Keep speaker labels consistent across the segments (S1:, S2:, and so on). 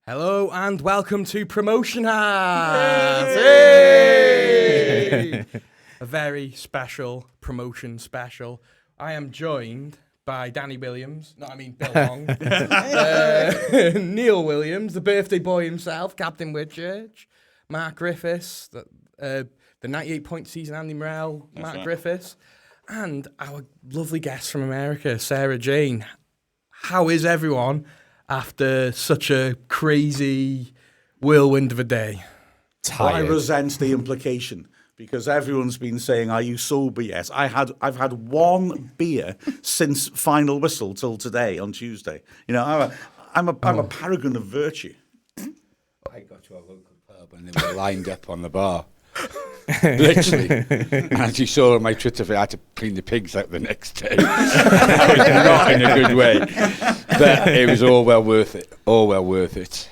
S1: Hello and welcome to PromotionHeart. Hey! A very special promotion special. I am joined by Danny Williams, Bill Long, Neil Williams, the birthday boy himself, Captain Whitchurch, Mark Griffiths, the 98-point season Andy Morrell, Mark Griffiths, and our lovely guest from America, Sarah Jane. How is everyone after such a crazy whirlwind of a day?
S2: Tired. I resent the implication because everyone's been saying, "Are you sober yet?" I've had one beer since final whistle till today on Tuesday. You know, I'm a paragon of virtue.
S3: I got to a local pub and they were lined up on the bar. Literally. And as you saw on my Twitter feed, I had to clean the pigs out the next day. Not in a good way. But it was all well worth it. All well worth it.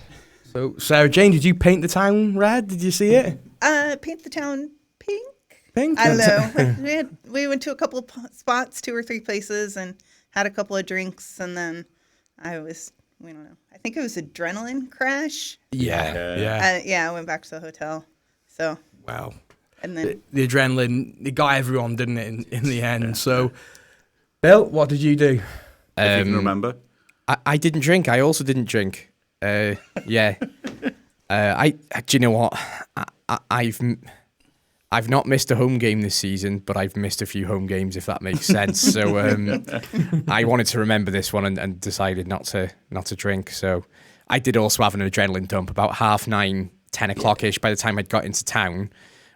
S1: So, Sarah Jane, did you paint the town red? Did you see it?
S4: Paint the town pink?
S1: Pink?
S4: I don't know. We went to a couple of spots, 2 or 3 places, and had a couple of drinks, and then we don't know. I think it was adrenaline crash.
S1: Yeah.
S4: I went back to the hotel. So.
S1: Wow.
S4: And then
S1: the adrenaline, it got everyone, didn't it, in the end? Yeah. So, Bill, what did you do?
S2: If you can remember.
S5: I didn't drink. I also didn't drink. Do you know what? I've not missed a home game this season, but I've missed a few home games, if that makes sense. So I wanted to remember this one and decided not to drink. So I did also have an adrenaline dump about 9:30, 10 o'clock-ish. By the time I'd got into town,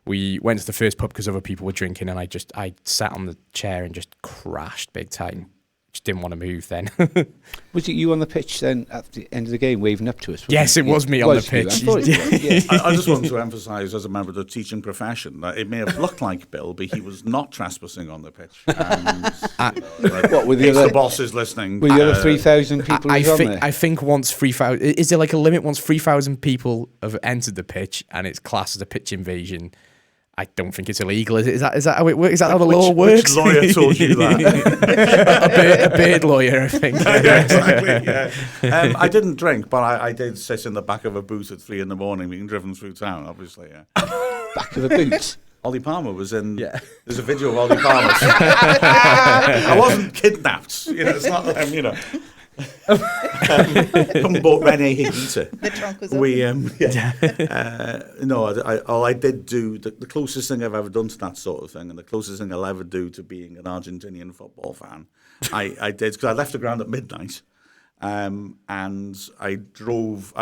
S5: we went to the first pub because other people were drinking, and I sat on the chair and just crashed big time. Just didn't want to move then.
S3: Was it you on the pitch then at the end of the game waving up to us?
S5: Yes, it was me on the pitch.
S2: I just want to emphasise, as a member of the teaching profession, that it may have looked like Bill, but he was not trespassing on the pitch.
S3: What were the
S2: bosses listening?
S3: Were the other 3,000 people on there?
S5: I think once 3,000... Is there like a limit once 3,000 people have entered the pitch and it's classed as a pitch invasion? I don't think it's illegal. Is that how it works? Is that how the law works?
S2: Which lawyer told you that?
S5: a beard lawyer, I think.
S2: Yeah, exactly. Yeah. I didn't drink, but I did sit in the back of a boot at 3 a.m. being driven through town. Obviously, yeah.
S3: Back of a boot.
S2: Ollie Palmer was in. Yeah. There's a video of Ollie Palmer. I wasn't kidnapped. It's not them. Come bought Rene Higuita.
S4: The trunk was open.
S2: All I did do, the closest thing I've ever done to that sort of thing, and the closest thing I'll ever do to being an Argentinian football fan, I did, because I left the ground at midnight, and I drove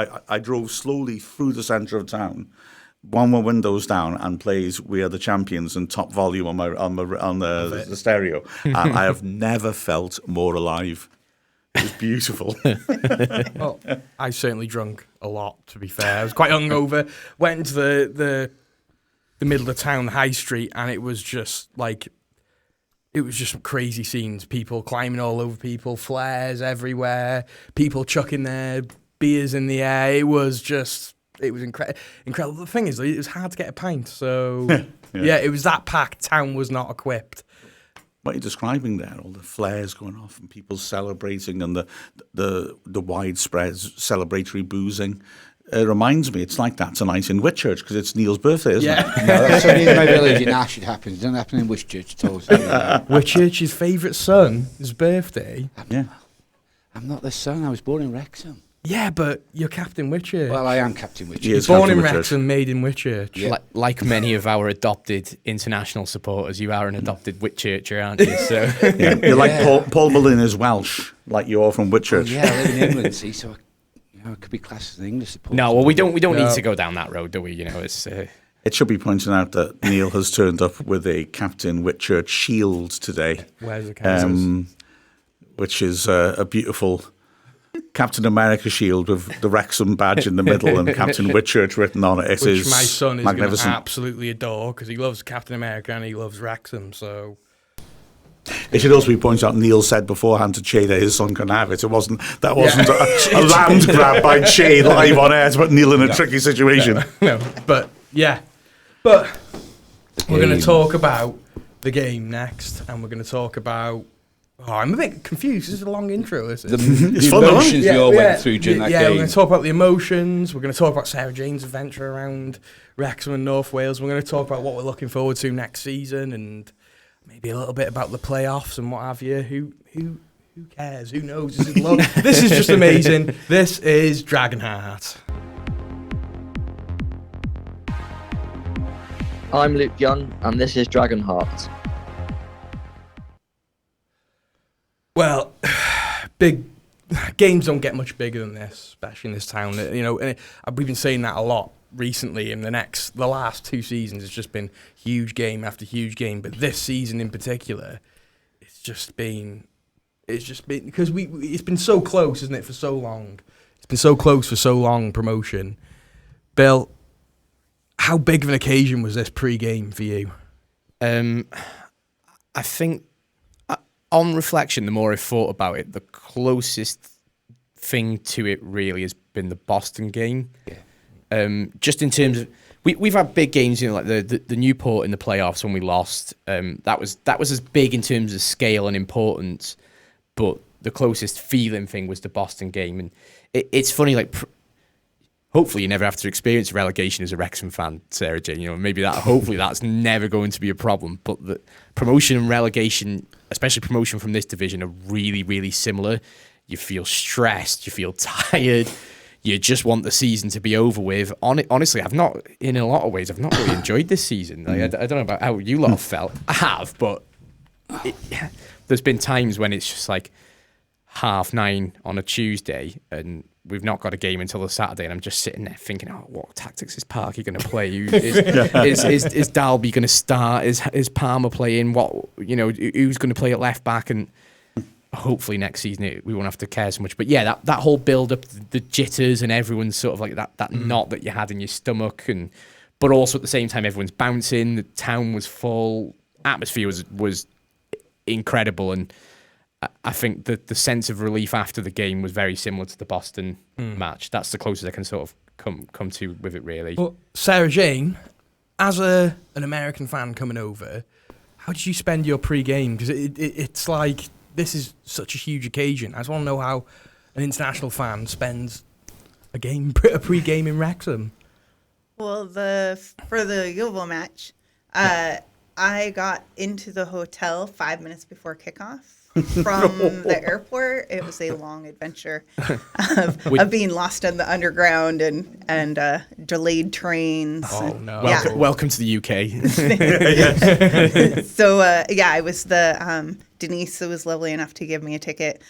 S2: slowly through the centre of town, one with windows down, and plays "We Are the Champions" in top volume on the stereo. And I have never felt more alive. It was beautiful.
S1: Well, I certainly drunk a lot, to be fair. I was quite hungover. Went into the middle of town, High Street, and it was just crazy scenes. People climbing all over people, flares everywhere, people chucking their beers in the air. It was incredible. The thing is, it was hard to get a pint. So, yeah, it was that packed. Town was not equipped.
S2: What you're describing there, all the flares going off and people celebrating, and the widespread celebratory boozing, it reminds me, it's like that tonight in Whitchurch because it's Neil's birthday, isn't it?
S3: No, that's only in my village in Ash it happens. It doesn't happen in Whitchurch at all.
S1: Whitchurch's favourite son, his birthday.
S3: I'm not the son. I was born in Wrexham.
S1: Yeah, but you're Captain Whitchurch.
S3: Well, I am Captain Whitchurch.
S1: Born in Wrexham, made in Whitchurch.
S5: Yeah. Like many of our adopted international supporters, you are an adopted Whitchurcher, aren't you? So
S2: you're like Paul Mullin is Welsh, like you are from Whitchurch.
S3: I live in England, see, so it could be classed as an English supporter.
S5: No, well, we don't need to go down that road, do we? It's.
S2: It should be pointed out that Neil has turned up with a Captain Whitchurch shield today.
S1: Where's the captain?
S2: Which is a beautiful Captain America shield with the Wrexham badge in the middle and Captain Whitchurch written on it.
S1: Which my son is going to
S2: absolutely
S1: adore because he loves Captain America and he loves Wrexham. So
S2: it should also be pointed out, Neil said beforehand to Chay that his son can have it. That wasn't a land grab by Chay live on air to put Neil in a tricky situation.
S1: No, but we're going to talk about the game next, and we're going to talk about Oh, I'm a bit confused. This is a long intro. This is.
S3: The emotions we all went through during that
S1: Yeah,
S3: game.
S1: we're going to talk about the emotions. We're going to talk about Sarah Jane's adventure around Wrexham and North Wales. We're going to talk about what we're looking forward to next season, and maybe a little bit about the playoffs and what have you. Who cares? Who knows? This is just amazing. This is Dragonheart.
S6: I'm Luke Young, and this is Dragonheart.
S1: Well, big games don't get much bigger than this, especially in this town. You know, and we've been saying that a lot recently. In the last 2 seasons, it's just been huge game after huge game. But this season in particular, it's just been because it's been so close, isn't it, for so long? It's been so close for so long. Promotion, Bill. How big of an occasion was this pre-game for you?
S5: I think, on reflection, the more I've thought about it, the closest thing to it really has been the Boston game. Yeah. Just in terms of we've had big games, you know, like the Newport in the playoffs when we lost. That was as big in terms of scale and importance, but the closest feeling thing was the Boston game, and it's funny, like. Hopefully you never have to experience relegation as a Wrexham fan, Sarah Jane. You know, hopefully that's never going to be a problem. But the promotion and relegation, especially promotion from this division, are really, really similar. You feel stressed, you feel tired, you just want the season to be over with. Honestly, in a lot of ways, I've not really enjoyed this season. Like, I don't know about how you lot have felt. I have, but there's been times when it's just like 9:30 on a Tuesday and we've not got a game until the Saturday, and I'm just sitting there thinking, oh, what tactics is Parky going to play? Is Dalby going to start? Is Palmer playing? Who's going to play at left back? And hopefully next season we won't have to care so much. But yeah, that whole build up, the jitters, and everyone's sort of like that knot that you had in your stomach, but also at the same time everyone's bouncing. The town was full, atmosphere was incredible, and I think that the sense of relief after the game was very similar to the Boston match. That's the closest I can sort of come to with it, really.
S1: Well, Sarah Jane, as an American fan coming over, how did you spend your pre-game? Because it's like, this is such a huge occasion. I just want to know how an international fan spends a pre-game in Wrexham.
S4: Well, for the Yeovil match, I got into the hotel 5 minutes before kickoff. From the airport. It was a long adventure of being lost in the underground and delayed trains.
S1: Oh, no.
S5: Welcome to the UK.
S4: So, I was Denise was lovely enough to give me a ticket.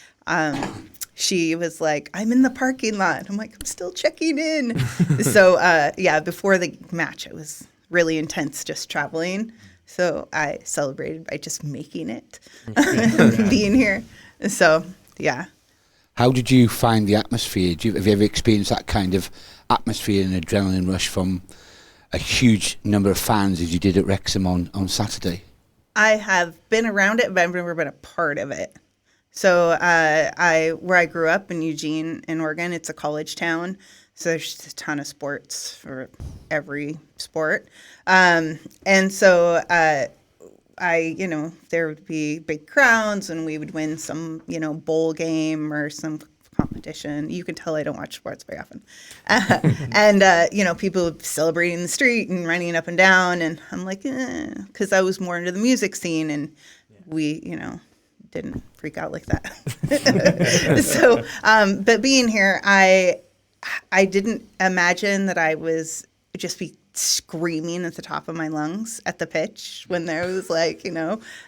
S4: She was like, I'm in the parking lot. I'm like, I'm still checking in. So, before the match, it was really intense just traveling. So I celebrated by just making it, being here. So, yeah.
S3: How did you find the atmosphere? Have you ever experienced that kind of atmosphere and adrenaline rush from a huge number of fans as you did at Wrexham on Saturday?
S4: I have been around it, but I've never been a part of it. So where I grew up in Eugene, in Oregon, it's a college town. So there's just a ton of sports for every sport. And so there would be big crowds and we would win some, bowl game or some competition. You can tell I don't watch sports very often. And, people celebrating in the street and running up and down. And I'm like, because I was more into the music scene and we, didn't freak out like that. So, but being here, I didn't imagine that I was just be screaming at the top of my lungs at the pitch when there was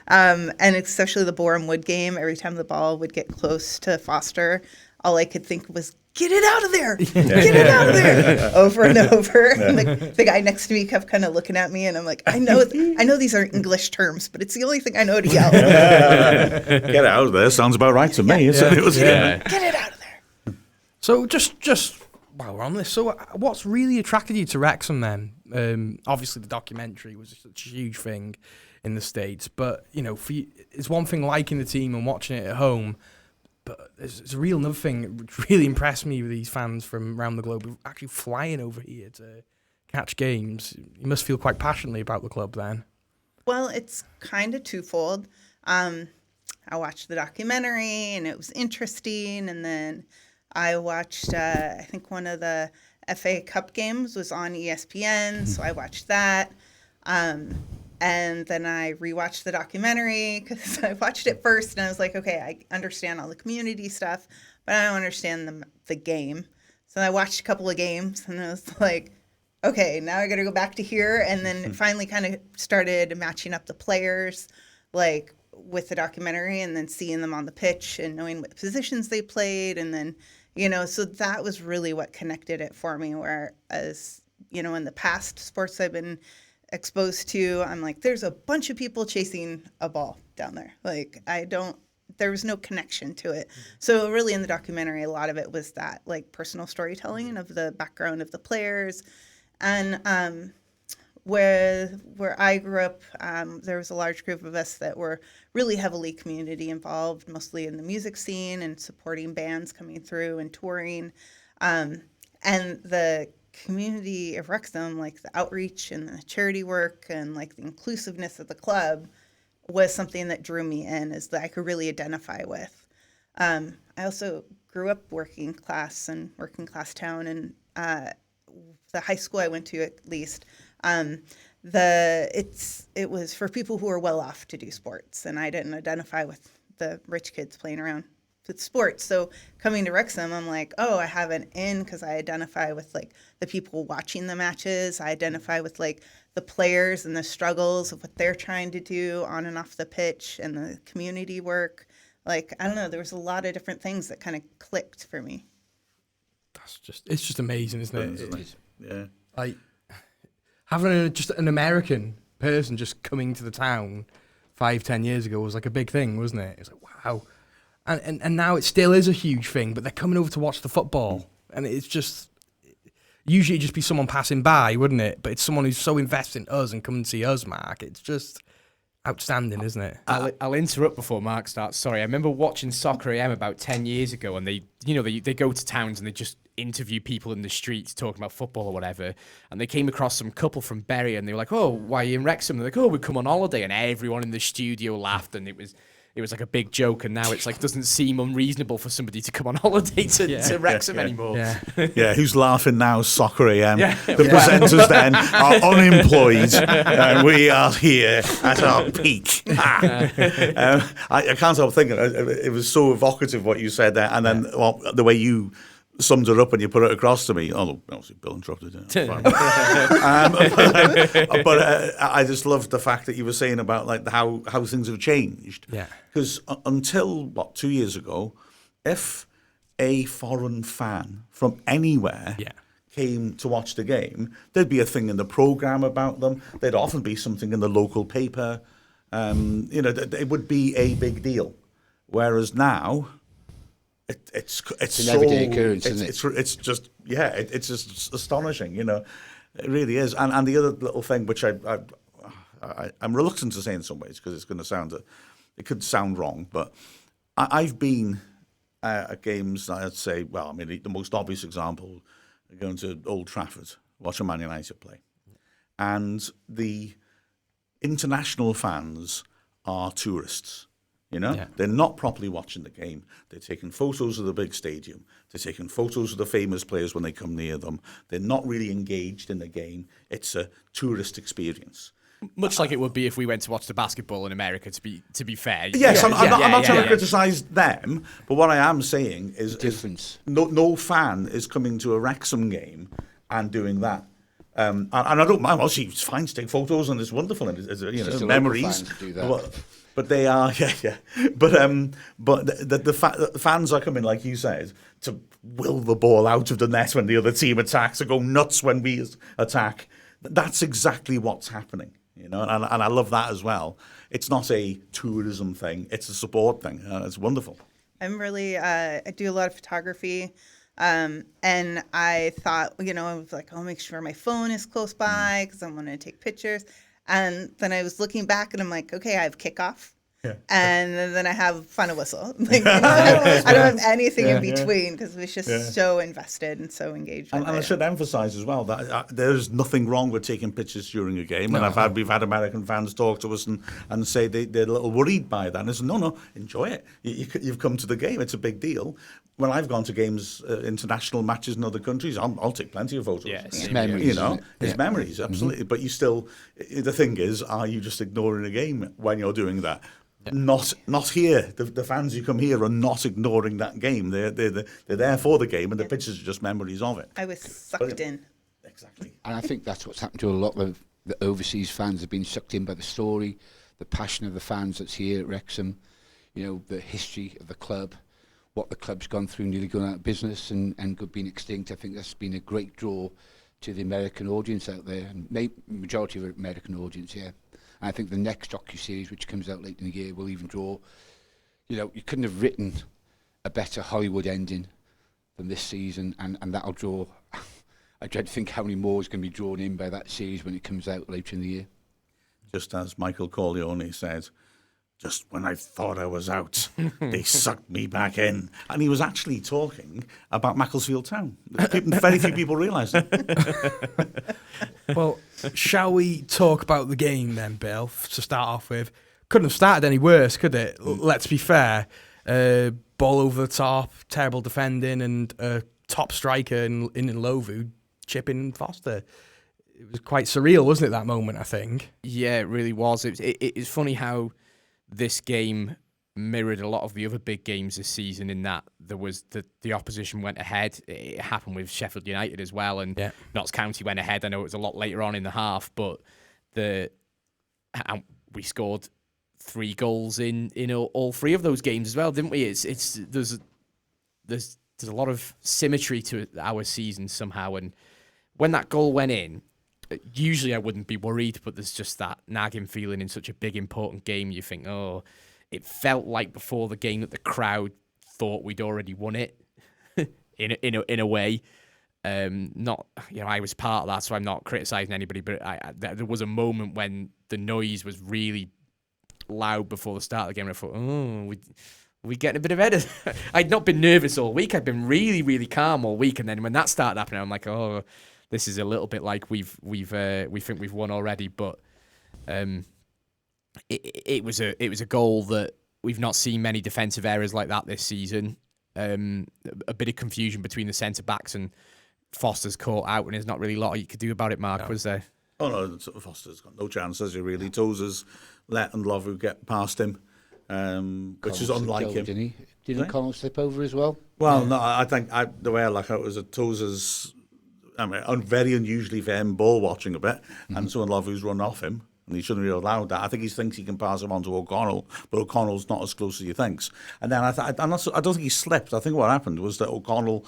S4: and especially the Boreham Wood game, every time the ball would get close to Foster, all I could think was, get it out of there, get it out of there, over and over. Yeah. And the guy next to me kept kind of looking at me, and I'm like, I know these aren't English terms, but it's the only thing I know to yell.
S2: Get it out of there sounds about right to me.
S4: Get it out of there.
S1: So just while we're on this, so what's really attracted you to Wrexham then? Obviously the documentary was such a huge thing in the States, but for you, it's one thing liking the team and watching it at home, but there's a real another thing which really impressed me with these fans from around the globe actually flying over here to catch games. You must feel quite passionately about the club then.
S4: Well, it's kind of twofold. I watched the documentary and it was interesting. And then I watched, I think one of the FA Cup games was on ESPN, so I watched that. And then I rewatched the documentary because I watched it first and I was like, okay, I understand all the community stuff, but I don't understand the game. So I watched a couple of games and I was like, okay, now I got to go back to here. And then finally kind of started matching up the players like with the documentary and then seeing them on the pitch and knowing what positions they played. And then, you know, so that was really what connected it for me. Whereas, you know, in the past sports I've been exposed to, I'm like, there's a bunch of people chasing a ball down there. Like, there was no connection to it. So really in the documentary, a lot of it was that like personal storytelling of the background of the players. And where I grew up, there was a large group of us that were really heavily community involved, mostly in the music scene and supporting bands coming through and touring. And the community of Wrexham, like the outreach and the charity work and like the inclusiveness of the club was something that drew me in, is that I could really identify with. I also grew up working class town, and the high school I went to, at least, it was for people who were well off to do sports, and I didn't identify with the rich kids playing around with sports. So coming to Wrexham, I'm like, oh, I have an in because I identify with like the people watching the matches. I identify with like the players and the struggles of what they're trying to do on and off the pitch and the community work. Like, I don't know, there was a lot of different things that kind of clicked for me.
S1: It's just amazing, isn't it?
S2: It is. Yeah.
S1: Like having just an American person just coming to the town 5-10 years ago was like a big thing, wasn't it? It's like, wow. And now it still is a huge thing, but they're coming over to watch the football. And it's just, usually it'd just be someone passing by, wouldn't it? But it's someone who's so invested in us and come and see us, Mark. It's just outstanding, isn't it?
S5: I'll interrupt before Mark starts. Sorry, I remember watching Soccer AM about 10 years ago, and they go to towns and they just interview people in the streets talking about football or whatever. And they came across some couple from Bury, and they were like, "Oh, why are you in Wrexham?" They're like, "Oh, we come on holiday," and everyone in the studio laughed, and it was like a big joke. And now it's like doesn't seem unreasonable for somebody to come on holiday to Wrexham anymore.
S2: Yeah, who's laughing now? Soccer AM. The presenters then are unemployed, and we are here at our peak. I can't help thinking, it was so evocative what you said there, and then the way you summed it up and you put it across to me. Oh, obviously Bill interrupted it. But I just loved the fact that you were saying about like how things have changed.
S1: Yeah.
S2: Because until 2 years ago, if a foreign fan from anywhere came to watch the game, there'd be a thing in the program about them. There'd often be something in the local paper. It would be a big deal. Whereas now, it's
S3: an everyday occurrence, isn't it?
S2: It's just astonishing, It really is. And the other little thing, which I'm reluctant to say in some ways because it's going to sound it could sound wrong, but I've been at games. I'd say, the most obvious example, going to Old Trafford, watching Man United play, and the international fans are tourists. They're not properly watching the game. They're taking photos of the big stadium. They're taking photos of the famous players when they come near them. They're not really engaged in the game. It's a tourist experience.
S5: Much like it would be if we went to watch the basketball in America, to be fair.
S2: Yes, I'm not trying to criticise them, but what I am saying is no fan is coming to a Wrexham game and doing that. And I don't mind. Obviously, it's fine to take photos and it's wonderful and it's memories. To do that. But they are, But the fans are coming, like you said, to will the ball out of the net when the other team attacks, or go nuts when we attack. That's exactly what's happening, and I love that as well. It's not a tourism thing; it's a support thing. It's wonderful.
S4: I'm really, I do a lot of photography, and I thought, I was like, I'll make sure my phone is close by because I'm going to take pictures. And then I was looking back and I'm like, okay, I have kickoff. and then I have final whistle. Like, I don't have anything in between because we was just so invested and so engaged.
S2: And I should emphasise as well that there's nothing wrong with taking pictures during a game. And we've had American fans talk to us and say they're a little worried by that. And I said, no, enjoy it. You've come to the game. It's a big deal. When I've gone to games, international matches in other countries, I'll take plenty of photos.
S3: Yeah, it's memories.
S2: It's memories, absolutely. But you still, the thing is, are you just ignoring a game when you're doing that? Not here. The fans who come here are not ignoring that game. They're there for the game, and the pictures are just memories of it.
S4: I was sucked in.
S2: Exactly.
S3: And I think that's what's happened to a lot of the overseas fans. Have been sucked in by the story, the passion of the fans that's here at Wrexham. The history of the club, what the club's gone through, nearly going out of business and being extinct. I think that's been a great draw to the American audience out there, and majority of the American audience, yeah. And I think the next docu-series, which comes out late in the year, will even draw, you couldn't have written a better Hollywood ending than this season, and that'll draw, I dread to think how many more is going to be drawn in by that series when it comes out later in the year. Just
S2: as Michael Corleone said, just when I thought I was out, they sucked me back in. And he was actually talking about Macclesfield Town. Very few people realise it.
S1: Well, shall we talk about the game then, Bill, to start off with? Couldn't have started any worse, could it? Let's be fair. Ball over the top, terrible defending, and a top striker in Lovu chipping Foster. It was quite surreal, wasn't it, that moment, I think?
S5: Yeah, it really was. It's funny how this game mirrored a lot of the other big games this season in that there was the opposition went ahead. It happened with Sheffield United as well, and Notts County went ahead. I know it was a lot later on in the half, but we scored 3 goals in all 3 of those games as well, didn't we? There's a lot of symmetry to our season somehow, and when that goal went in, usually I wouldn't be worried, but there's just that nagging feeling in such a big, important game. You think, it felt like before the game that the crowd thought we'd already won it in a way. Not, I was part of that, so I'm not criticising anybody, but there was a moment when the noise was really loud before the start of the game, and I thought, we're getting a bit ahead of I'd not been nervous all week. I'd been really, really calm all week, and then when that started happening, I'm like, this is a little bit like we think we've won already, but it was a goal that we've not seen many defensive errors like that this season. A bit of confusion between the centre backs, and Foster's caught out, and there's not really a lot you could do about it. Mark, was there?
S2: Oh no, Foster's got no chance, has he really? Tozer's let and Lovu get past him, which is unlike him.
S3: Didn't Connell slip over as well?
S2: Well, no, I think the way I look at it was that Tozer's, very unusually for him, ball watching a bit, and so Lovu's run off him, and he shouldn't have allowed that. I think he thinks he can pass him on to O'Connell, but O'Connell's not as close as he thinks. And then I don't think he slipped. I think what happened was that O'Connell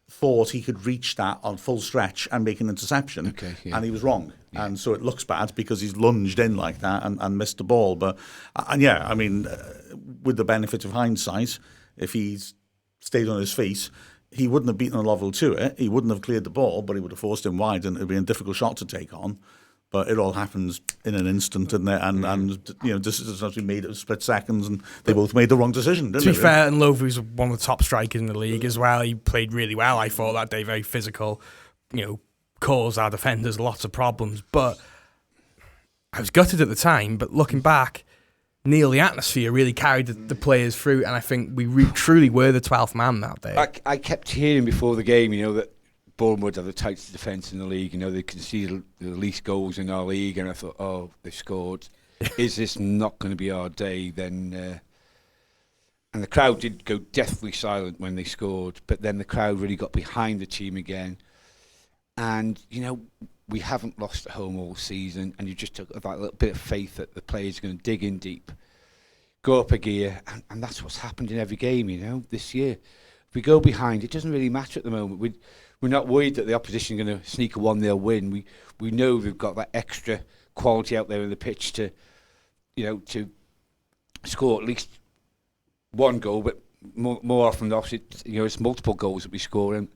S2: thought he could reach that on full stretch and make an interception, and he was wrong. Yeah. And so it looks bad because he's lunged in like that and missed the ball. But with the benefit of hindsight, if he's stayed on his feet, he wouldn't have beaten a level to it. He wouldn't have cleared the ball, but he would have forced him wide, and it would be a difficult shot to take on. But it all happens in an instant, and decisions made at split seconds, and they both made the wrong decision, didn't they?
S1: To be fair, and Lovu's one of the top strikers in the league as well. He played really well, I thought, that day, very physical, caused our defenders lots of problems. But I was gutted at the time, but looking back, Neil, the atmosphere really carried the players through, and I think we truly were the 12th man that day.
S3: I kept hearing before the game, that Bournemouth have the tightest defence in the league. They conceded the least goals in our league, and I thought, they've scored. Is this not going to be our day? Then, and the crowd did go deathly silent when they scored, but then the crowd really got behind the team again. And we haven't lost at home all season, and you just took that little bit of faith that the players are going to dig in deep, go up a gear, and that's what's happened in every game. This year, if we go behind, it doesn't really matter at the moment. We're not worried that the opposition are going to sneak a 1-0 win. We know we've got that extra quality out there in the pitch to score at least one goal, but more often than not, it's multiple goals that we score, and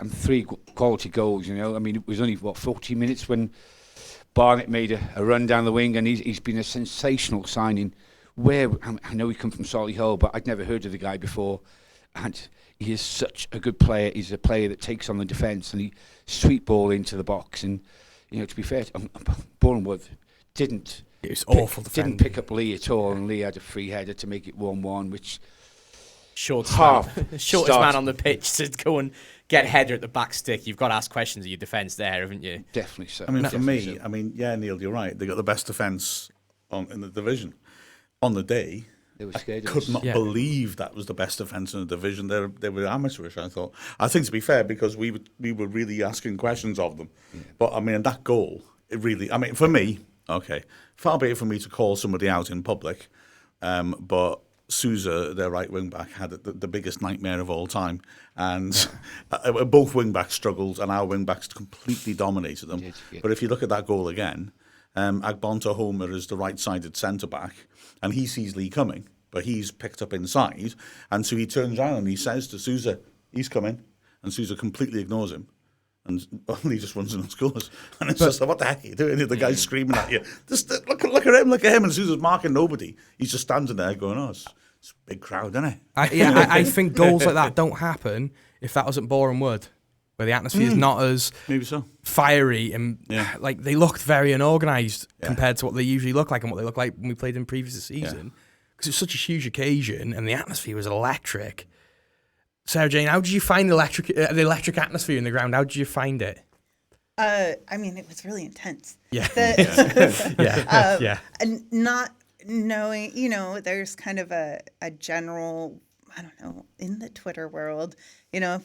S3: 3 quality goals. It was only 40 minutes when Barnett made a run down the wing, and he's been a sensational signing I know he come from Solihull, but I'd never heard of the guy before, and he is such a good player. He's a player that takes on the defence and he sweet ball into the box. And to be fair, Bournemouth didn't.
S1: It was awful.
S3: Didn't pick up Lee at all, and Lee had a free header to make it 1-1, which
S5: shortest
S3: start.
S5: man on the pitch to go and get a header at the back stick. You've got to ask questions of your defence there, haven't you?
S3: Definitely so.
S2: I mean, for
S3: Definitely
S2: me,
S3: so.
S2: yeah, Neil, you're right. They got the best defence in the division. On the day,
S3: They were scared of
S2: could
S3: us.
S2: not believe that was the best defence in the division. They were amateurish, I thought. I think, to be fair, because we were really asking questions of them. Yeah. But, I mean, that goal, it really... I mean, for me, okay, far be it for me to call somebody out in public, but Sousa, their right wing-back, had the biggest nightmare of all time. And both wing-backs struggled, and our wing-backs completely dominated them. Yeah. But if you look at that goal again, Agbonto Homer is the right-sided centre-back, and he sees Lee coming, but he's picked up inside, and so he turns around and he says to Sousa, he's coming, and Sousa completely ignores him, and Lee just runs in and scores. And it's just like, what the heck are you doing? The guy's screaming at you. Just look at him, and Sousa's marking nobody. He's just standing there going, oh, it's a big crowd, isn't it?
S1: I think goals like that don't happen if that wasn't Boreham Wood, where the atmosphere is not as
S2: maybe so
S1: fiery and like they looked very unorganised compared to what they usually look like and what they look like when we played in previous season, because it's such a huge occasion and the atmosphere was electric. Sarah Jane, how did you find the electric atmosphere in the ground? How did you find it?
S4: I mean, it was really intense.
S1: Yeah.
S4: And not knowing, there's kind of a general, I don't know, in the Twitter world,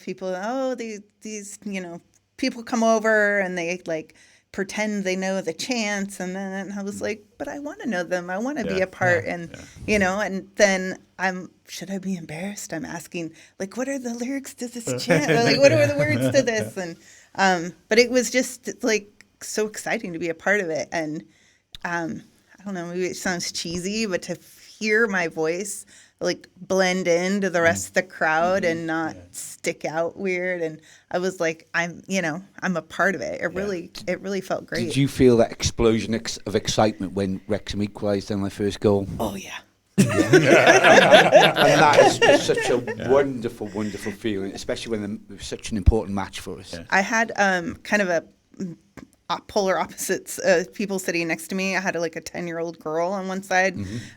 S4: people, these, people come over and they like pretend they know the chants. And then I was like, but I want to know them. I want to be a part. And then should I be embarrassed? I'm asking, like, what are the lyrics to this chant? Or, like, what are the words to this? And, but it was just like so exciting to be a part of it. And, I don't know, maybe it sounds cheesy, but to hear my voice like blend into the rest of the crowd and not stick out weird, and I was like, I'm a part of it. It really felt great.
S3: Did you feel that explosion of excitement when Wrexham equalised on their first goal?
S4: Oh yeah.
S3: And that is such a wonderful, wonderful feeling, especially when it was such an important match for us.
S4: I had kind of a polar opposites, people sitting next to me. I had a 10-year-old girl on one side,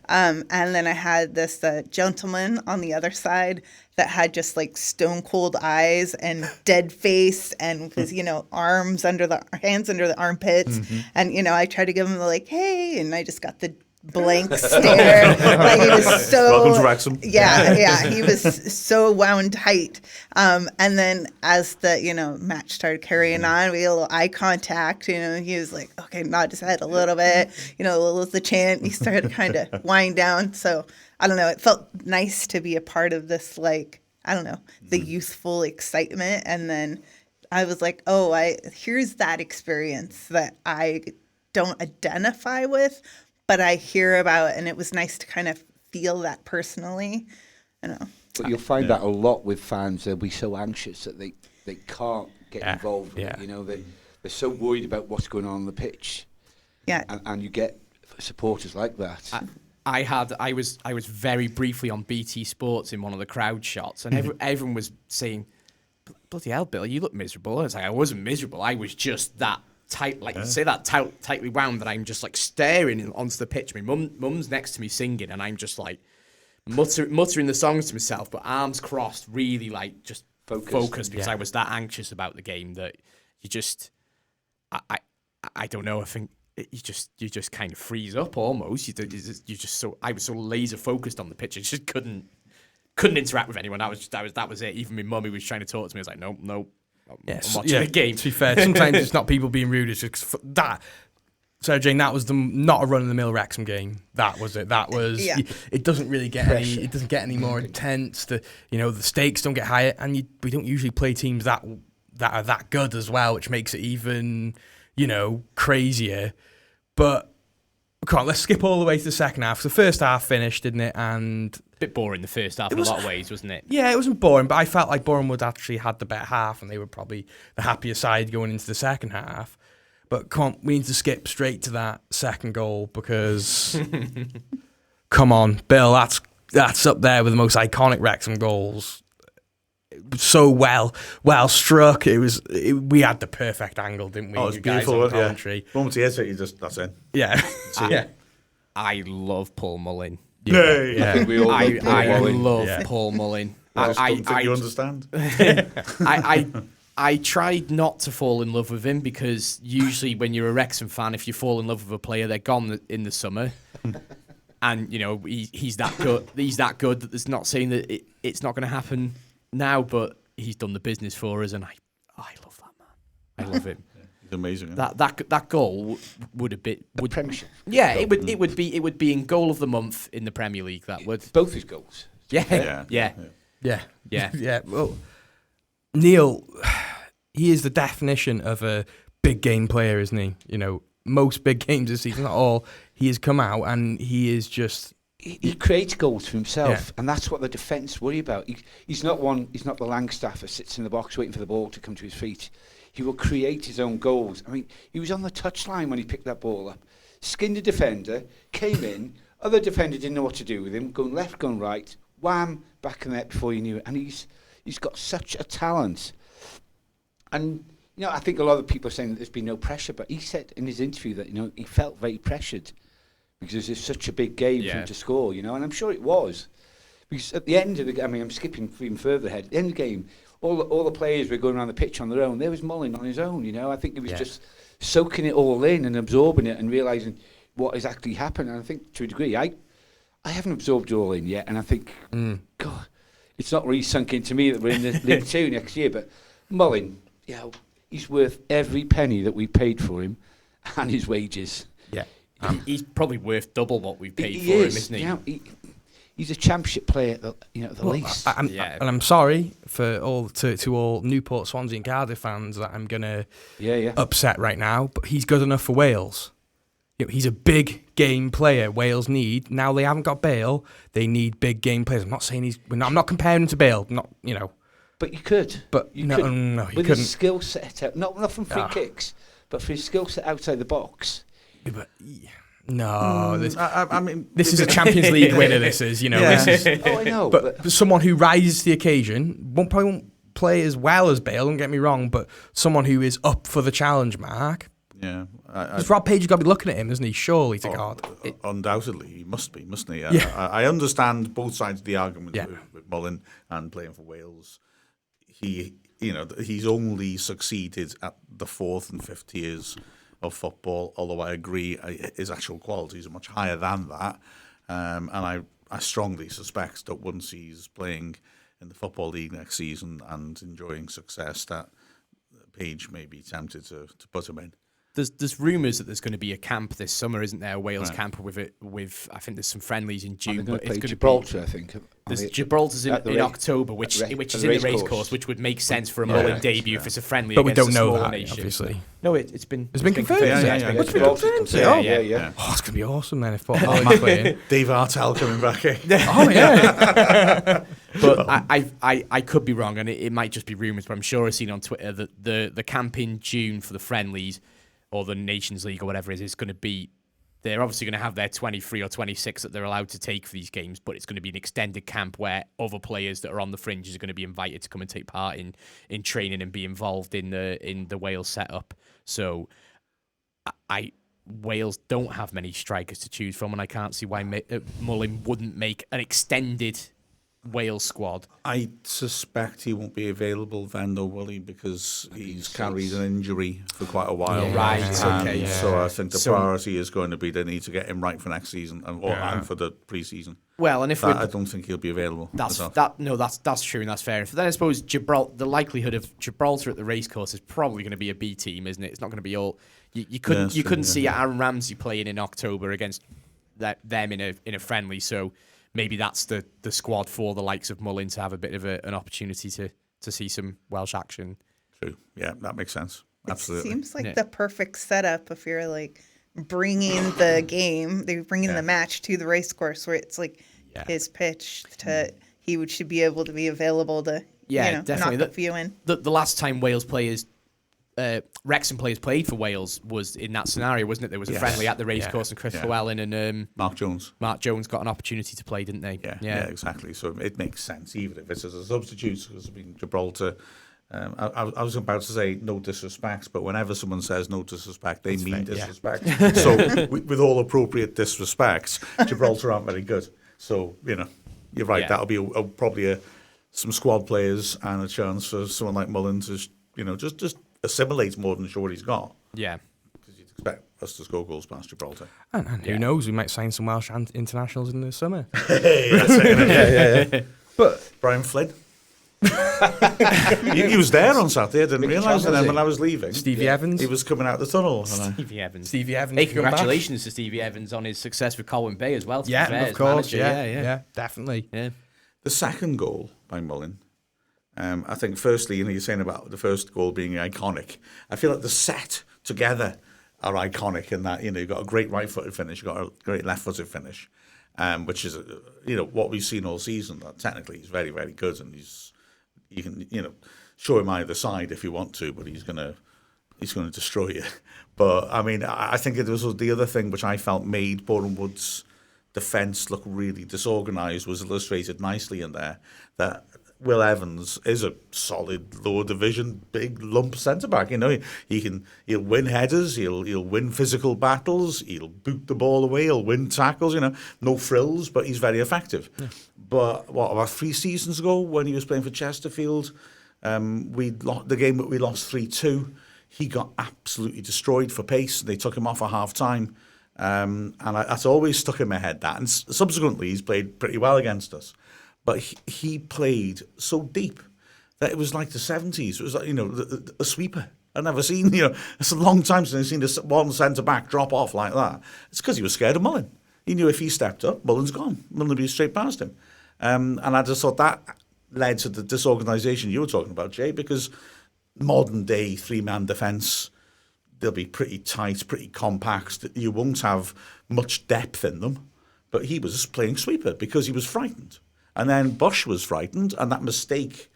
S4: and then I had this gentleman on the other side that had just stone cold eyes and dead face and his hands under the armpits, and I tried to give him the hey, and I just got the blank stare. He was so
S2: welcome to Wrexham.
S4: He was so wound tight, and then as the match started carrying on, we had a little eye contact. He was like, okay, nod his head a little bit, was the chant. He started to kind of wind down. So I don't know, it felt nice to be a part of this, I don't know, the youthful excitement. And then I was like, oh, here's that experience that I don't identify with, but I hear about, and it was nice to kind of feel that personally. I don't know.
S3: But you'll find that a lot with fans. They'll be so anxious that they can't get involved with it. They're so worried about what's going on the pitch.
S4: Yeah.
S3: And you get supporters like that.
S5: I was very briefly on BT Sports in one of the crowd shots, and everyone was saying, bloody hell, Bill, you look miserable. I was like, I wasn't miserable. I was just that tight, tightly wound that I'm just staring onto the pitch. My mum's next to me singing, and I'm just muttering the songs to myself, but arms crossed, really just focused because I was that anxious about the game that you just, I don't know. I think you just kind of freeze up almost. I was so laser focused on the pitch. I just couldn't interact with anyone. That was it. Even my mummy was trying to talk to me. I was like, nope. I'm watching the game.
S1: To be fair, sometimes it's not people being rude. It's just that. So Jane, that was not a run-of-the-mill Wrexham game. That was it. That was. It doesn't really get any. It doesn't get any more intense. The stakes don't get higher, and we don't usually play teams that are that good as well, which makes it even crazier. But come on, let's skip all the way to the second half. So the first half finished, didn't it? And
S5: bit boring the first half in a lot of ways, wasn't it?
S1: Yeah, it wasn't boring, but I felt like Boreham Wood actually had the better half, and they were probably the happier side going into the second half. But come on, we need to skip straight to that second goal because come on, Bill, that's up there with the most iconic Wrexham goals. So well struck. We had the perfect angle, didn't we?
S2: Oh, it's
S1: You guys
S2: beautiful.
S1: on commentary.
S2: Moment he hits it, that's it.
S1: Yeah. Yeah.
S5: I love Paul Mullin.
S2: Yeah.
S3: I think we all love Paul
S5: I
S3: Mullin.
S5: love Paul Mullin.
S2: I just don't think you understand.
S5: I tried not to fall in love with him because usually when you're a Wrexham fan, if you fall in love with a player, they're gone in the summer. And he's that good. He's that good that it's not saying that it's not going to happen now, but he's done the business for us, and I love that man. I love him.
S2: He's amazing.
S5: That goal would have been
S3: Premiership.
S5: Yeah, it would be in goal of the month in the Premier League. That would
S3: Both his goals.
S5: yeah.
S1: Yeah. Well, Neil, he is the definition of a big game player, isn't he? Most big games this season, not all. He has come out and he is just.
S3: He creates goals for himself,
S1: Yeah.
S3: and that's what the defence worry about. He's not the Langstaff that sits in the box waiting for the ball to come to his feet. He will create his own goals. I mean, he was on the touchline when he picked that ball up, skinned a defender, came in, other defender didn't know what to do with him, going left, going right, wham, back in the net before you knew it. And he's got such a talent. And I think a lot of people are saying that there's been no pressure, but he said in his interview that he felt very pressured because it's such a big game for him to score, and I'm sure it was. Because at the end of the game, I mean, I'm skipping even further ahead. At the end of the game, all the players were going around the pitch on their own. There was Mullin on his own, I think he was just soaking it all in and absorbing it and realising what is actually happening. And I think to a degree, I haven't absorbed it all in yet, and I think, God, it's not really sunk into me that we're in the League 2 next year, but Mullin, he's worth every penny that we paid for him and his wages.
S1: Yeah.
S5: He's probly worth double what we paid
S3: He
S5: for
S3: is,
S5: him, isn't he?
S3: He's a championship player at the least.
S1: And I'm sorry for all Newport, Swansea, and Cardiff fans that I'm gonna upset right now, but he's good enough for Wales. He's a big game player. Wales need now. They haven't got Bale. They need big game players. I'm not saying I'm not comparing him to Bale.
S3: But you could.
S1: But
S3: you
S1: no,
S3: could.
S1: no, he
S3: with
S1: couldn't.
S3: his skill set, not from free kicks, but for his skill set outside the box.
S1: But no,
S2: I mean,
S1: this is a Champions League winner. This is, this is.
S3: Oh, I know.
S1: But someone who rises to the occasion probably won't play as well as Bale. Don't get me wrong, but someone who is up for the challenge, Mark.
S2: Yeah.
S1: Because Rob Page has got to be looking at him, isn't he? Surely to God.
S2: Undoubtedly, he must be, mustn't he?
S1: Yeah.
S2: I understand both sides of the argument
S1: Yeah.
S2: with Mullin and playing for Wales. He's only succeeded at the fourth and fifth tiers of football, although I agree his actual qualities are much higher than that. And I strongly suspect that once he's playing in the Football League next season and enjoying success, that Page may be tempted to put him in.
S5: There's rumours that there's going to be a camp this summer, isn't there? A Wales camp with I think there's some friendlies in June, but it's going to
S3: Gibraltar, I think.
S5: There's Gibraltar's in October, which is in the racecourse, which would make sense for a Mullin debut if it's a friendly.
S1: But we
S5: against
S1: don't
S5: a
S1: know
S5: smaller
S1: that,
S5: nation.
S1: obviously.
S5: No, it's been
S1: confirmed.
S2: Yeah.
S1: What's been
S3: Gibraltar
S1: confirmed?
S3: confirmed. Yeah.
S1: Oh, it's going to be awesome then if Paul Mullin playing.
S2: Dave Artell coming back in.
S1: Oh yeah.
S5: But I could be wrong, and it might just be rumours, but I'm sure I've seen on Twitter that the camp in June for the friendlies or the Nations League or whatever it is going to be, they're obviously going to have their 23 or 26 that they're allowed to take for these games, but it's going to be an extended camp where other players that are on the fringes are going to be invited to come and take part in training and be involved in the Wales setup. So Wales don't have many strikers to choose from, and I can't see why Mullin wouldn't make an extended Wales squad.
S2: I suspect he won't be available then, though, will he? Because he's carried an injury for quite a while.
S5: Yeah, right, okay.
S2: So I think the priority is going to be they need to get him right for next season and for the pre-season.
S5: Well, and if
S2: I don't think he'll be available.
S5: That's true, and that's fair. Then I suppose the likelihood of Gibraltar at the racecourse is probably going to be a B team, isn't it? It's not going to be all. You couldn't see Aaron Ramsey playing in October against them in a friendly. So maybe that's the squad for the likes of Mullin to have a bit of an opportunity to see some Welsh action.
S2: True. Yeah, that makes sense. Absolutely.
S4: It seems like the perfect setup if you're like bringing the game, they're bringing the match to the racecourse where it's like his pitch should be able to be available to definitely knock a few in.
S5: The last time Wales players Wrexham players played for Wales was in that scenario, wasn't it? There was a friendly at the racecourse, and Chris Llewellyn and
S2: Mark Jones
S5: got an opportunity to play, didn't they?
S2: Yeah, exactly. So it makes sense, even if it's as a substitute, because Gibraltar. I was about to say no disrespect, but whenever someone says no disrespect, they mean disrespect. So with all appropriate disrespects, Gibraltar aren't very good. So, you're right. Yeah. That'll be probably some squad players and a chance for someone like Mullin to, just assimilate more than sure he's got.
S5: Yeah.
S2: Because you'd expect us to score goals past Gibraltar.
S1: And who knows, we might sign some Welsh internationals in the summer.
S2: Hey, that's it. Yeah. But Brian Flynn. he was there on Saturday. I didn't realise it then when I was leaving.
S1: Stevie Evans.
S2: He was coming out the tunnel.
S5: Stevie Evans.
S1: Hey,
S5: congratulations to Stevie Evans on his success with Colwyn Bay as well.
S1: Of course. Yeah, definitely.
S5: Yeah.
S2: The second goal by Mullin, I think firstly, you're saying about the first goal being iconic. I feel like the set together are iconic in that, you've got a great right-footed finish, you've got a great left-footed finish, which is, what we've seen all season. That technically he's very, very good, and you can show him either side if you want to, but he's going to destroy you. But I mean, I think it was the other thing which I felt made Boreham Wood's defence look really disorganised was illustrated nicely in there. That Will Evans is a solid lower division big lump centre back. He'll win headers, he'll win physical battles, he'll boot the ball away, he'll win tackles. No frills, but he's very effective. Yeah. But about 3 seasons ago when he was playing for Chesterfield, the game that we lost 3-2, he got absolutely destroyed for pace. They took him off at half time. And that's always stuck in my head. That, and subsequently he's played pretty well against us, but he played so deep that it was like the 70s. It was like a sweeper. I've never seen it's a long time since I've seen one centre back drop off like that. It's because he was scared of Mullin. He knew if he stepped up, Mullin's gone. Mullin would be straight past him. And I just thought that led to the disorganisation you were talking about, Jay, because modern day 3-man defence, they'll be pretty tight, pretty compact. You won't have much depth in them. But he was playing sweeper because he was frightened. And then Bush was frightened, and that mistake,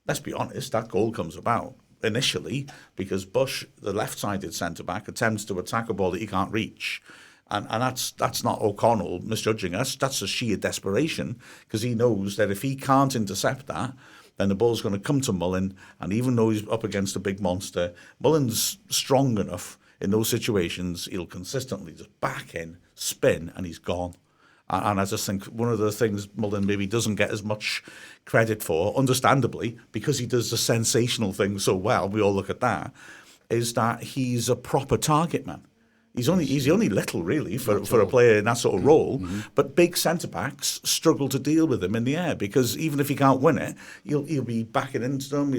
S2: let's be honest, that goal comes about initially because Bush, the left-sided centre-back, attempts to attack a ball that he can't reach. And that's not O'Connell misjudging us. That's a sheer desperation because he knows that if he can't intercept that, then the ball's going to come to Mullin, and even though he's up against a big monster, Mullin's strong enough in those situations, he'll consistently just back in, spin, and he's gone. And I just think one of the things Mullin maybe doesn't get as much credit for, understandably, because he does the sensational thing so well, we all look at that, is that he's a proper target man. He's only little, really, for a player in that sort of role. Mm-hmm. But big centre-backs struggle to deal with him in the air because even if he can't win it, he'll be backing into them.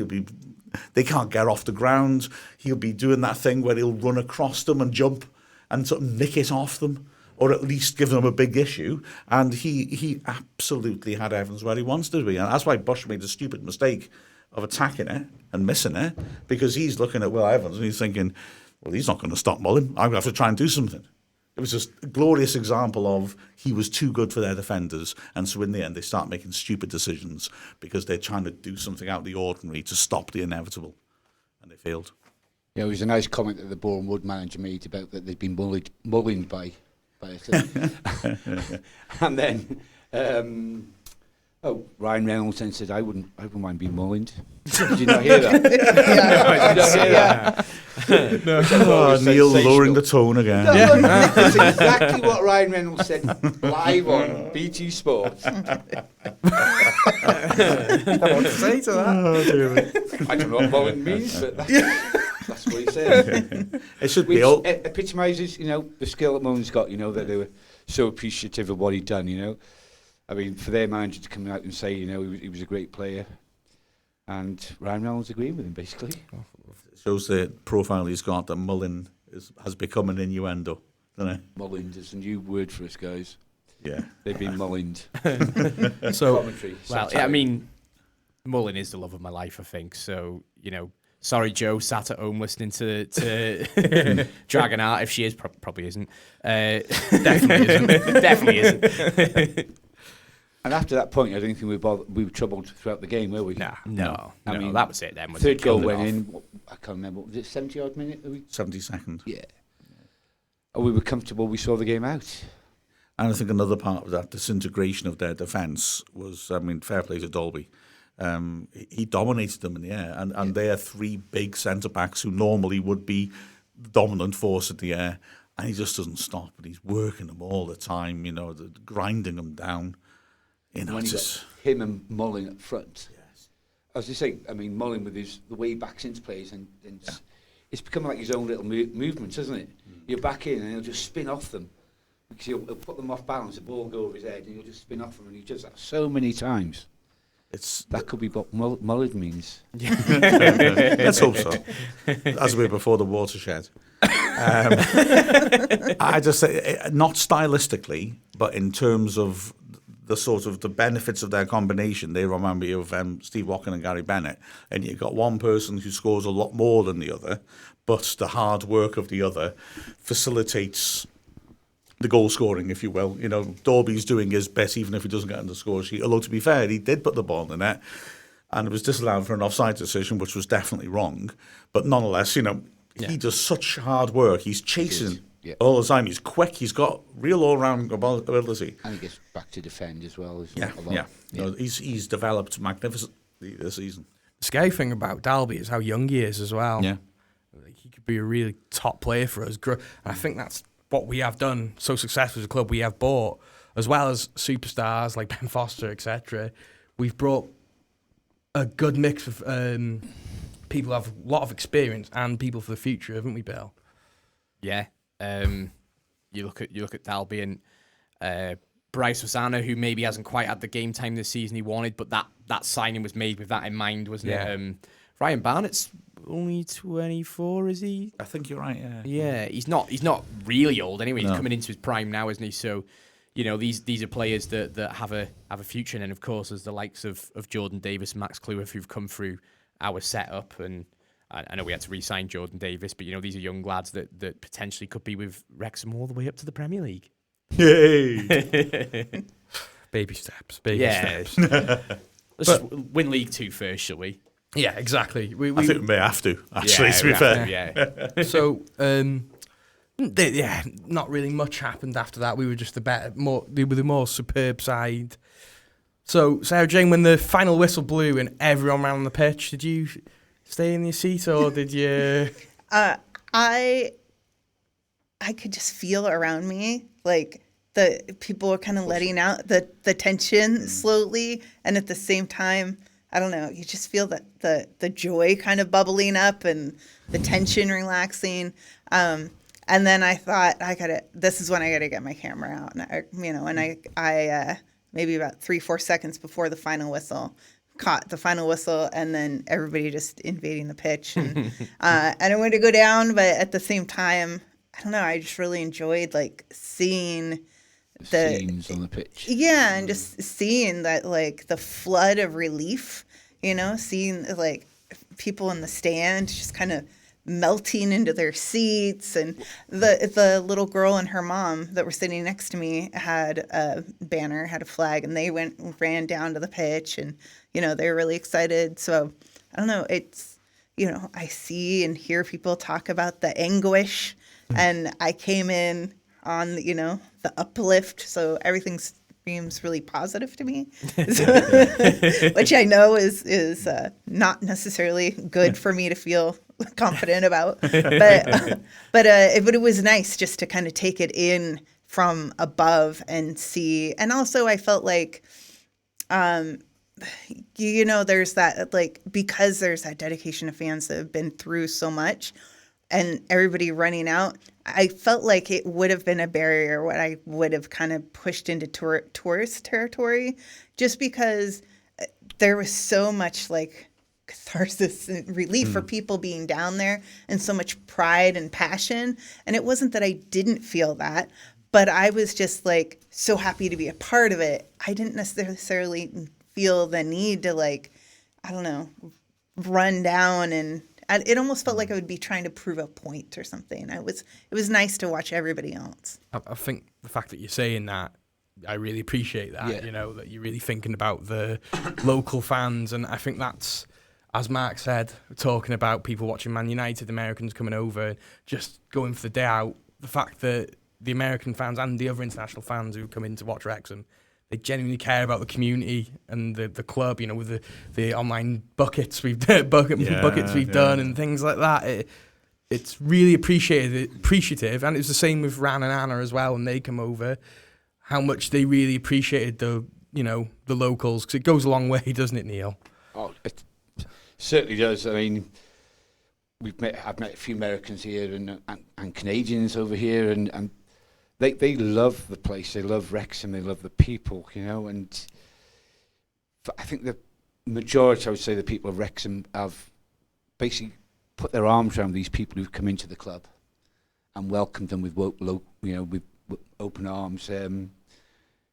S2: They can't get off the ground. He'll be doing that thing where he'll run across them and jump and sort of nick it off them, or at least give them a big issue. And he absolutely had Evans where he wants to be. And that's why Bush made the stupid mistake of attacking it and missing it, because he's looking at Will Evans and he's thinking, well, he's not going to stop Mullin. I'm going to have to try and do something. It was just a glorious example of he was too good for their defenders. And so in the end, they start making stupid decisions because they're trying to do something out of the ordinary to stop the inevitable. And they failed.
S3: Yeah, it was a nice comment that the Boreham Wood manager made about that they'd been mullined by it. And then... Ryan Reynolds then said, I wouldn't mind being mullined. Did you not hear that?
S2: Neil lowering the tone again.
S3: That's exactly what Ryan Reynolds said live on BT Sports.
S1: I want to say to that.
S3: I don't know what mulling means, but that's what he said.
S2: It should be all.
S3: It epitomises, the skill that Mullin's got, that they were so appreciative of what he'd done, I mean, for their manager to come out and say, he was a great player, and Ryan Reynolds agreeing with him, basically.
S2: It shows the profile he's got that Mullin has become an innuendo, doesn't it?
S3: Mullined is a new word for us, guys.
S2: Yeah.
S3: They've been mullined.
S5: So, well, I mean, Mullin is the love of my life, I think. So, sorry, Joe, sat at home listening to Dragonheart. If she is, probably isn't. Definitely isn't. Definitely isn't.
S3: And after that point, I don't think we were troubled throughout the game, were we?
S5: No. I mean, that was it then.
S3: Third goal went in. I can't remember. Was it 70-odd minute?
S2: 72nd.
S3: Yeah. And we were comfortable. We saw the game out.
S2: And I think another part of that disintegration of their defence was, I mean, fair play to Dolby. He dominated them in the air. And they are three big centre-backs who normally would be the dominant force at the air. And he just doesn't stop. And he's working them all the time, grinding them down.
S3: When got him and Mullin up front. Yes. As you say, I mean, Mullin with the way he backs into plays, and it's become like his own little movements, isn't it? You're back in and he'll just spin off them. Because he'll put them off balance, the ball will go over his head, and he'll just spin off them, and he does that so many times. That could be what Mullin means.
S2: Let's hope so. As we were before the watershed. I just say, not stylistically, but in terms of the sort of the benefits of their combination, they remind me of Steve Watkin and Gary Bennett. And you've got one person who scores a lot more than the other, but the hard work of the other facilitates the goal scoring, if you will. Dorby's doing his best, even if he doesn't get on the score sheet. Although, to be fair, he did put the ball in the net, and it was disallowed for an offside decision, which was definitely wrong. But nonetheless, he does such hard work. He's chasing all the time. He's quick. He's got real all-round ability.
S3: And he gets back to defend as well.
S2: He's developed magnificently this season.
S1: The scary thing about Dalby is how young he is as well.
S2: Yeah.
S1: He could be a really top player for us. And I think that's what we have done so successful as a club. We have bought, as well as superstars like Ben Foster, etc. We've brought a good mix of people who have a lot of experience and people for the future, haven't we, Bill?
S5: Yeah. You look at Dalby and Bryce Hosanna, who maybe hasn't quite had the game time this season he wanted, but that signing was made with that in mind, wasn't it? Ryan Barnett's only 24, is he?
S2: I think you're right.
S5: Yeah, he's not really old anyway. He's coming into his prime now, isn't he? So, these are players that have a future. And then, of course, there's the likes of Jordan Davis and Max Kluwer who've come through our setup. And I know we had to re-sign Jordan Davis, but these are young lads that potentially could be with Wrexham all the way up to the Premier League.
S2: Yay!
S1: Baby steps. Steps.
S5: Let's just win League 2 first, shall we?
S1: Yeah, exactly.
S2: I think we may have to, actually, to be fair.
S5: Yeah.
S1: So, not really much happened after that. We were just the more superb side. So, Sarah Jane, when the final whistle blew and everyone ran on the pitch, did you stay in your seat or did you?
S4: I could just feel around me like the people were kind of letting out the tension slowly, and at the same time, I don't know, you just feel that the joy kind of bubbling up and the tension relaxing. And then I thought, this is when I gotta get my camera out. And I maybe about 3-4 seconds before the final whistle, caught the final whistle, and then everybody just invading the pitch. And I wanted to go down, but at the same time, I don't know, I just really enjoyed seeing the
S3: scenes on the pitch.
S4: Yeah, and just seeing that the flood of relief, seeing people in the stand just kind of melting into their seats, and the little girl and her mom that were sitting next to me had a banner, had a flag, and they ran down to the pitch, and they were really excited. So I don't know, it's I see and hear people talk about the anguish, and I came in on the uplift, so everything seems really positive to me, which I know is not necessarily good for me to feel confident about, but it was nice just to kind of take it in from above and see. And also I felt like there's that because there's that dedication of fans that have been through so much and everybody running out, I felt like it would have been a barrier what I would have kind of pushed into tourist territory, just because there was so much catharsis and relief for people being down there, and so much pride and passion. And it wasn't that I didn't feel that, but I was just so happy to be a part of it. I didn't necessarily feel the need to I don't know, run down, and it almost felt like I would be trying to prove a point or something. It was nice to watch everybody else.
S1: I think the fact that you're saying that I really appreciate that.
S3: Yeah.
S1: You know, that you're really thinking about the local fans, and I think that's, as Mark said, talking about people watching Man United, Americans coming over, just going for the day out. The fact that the American fans and the other international fans who come in to watch Wrexham, they genuinely care about the community and the club. You know, with the online buckets we've done and things like that. It's really appreciative, and it was the same with Ran and Anna as well when they come over. How much they really appreciated the locals, because it goes a long way, doesn't it, Neil?
S3: Oh, it certainly does. I mean, I've met a few Americans here and Canadians over here, and they love the place. They love Wrexham. They love the people, you know. And I think the majority, I would say, the people of Wrexham have basically put their arms around these people who've come into the club and welcomed them with with open arms.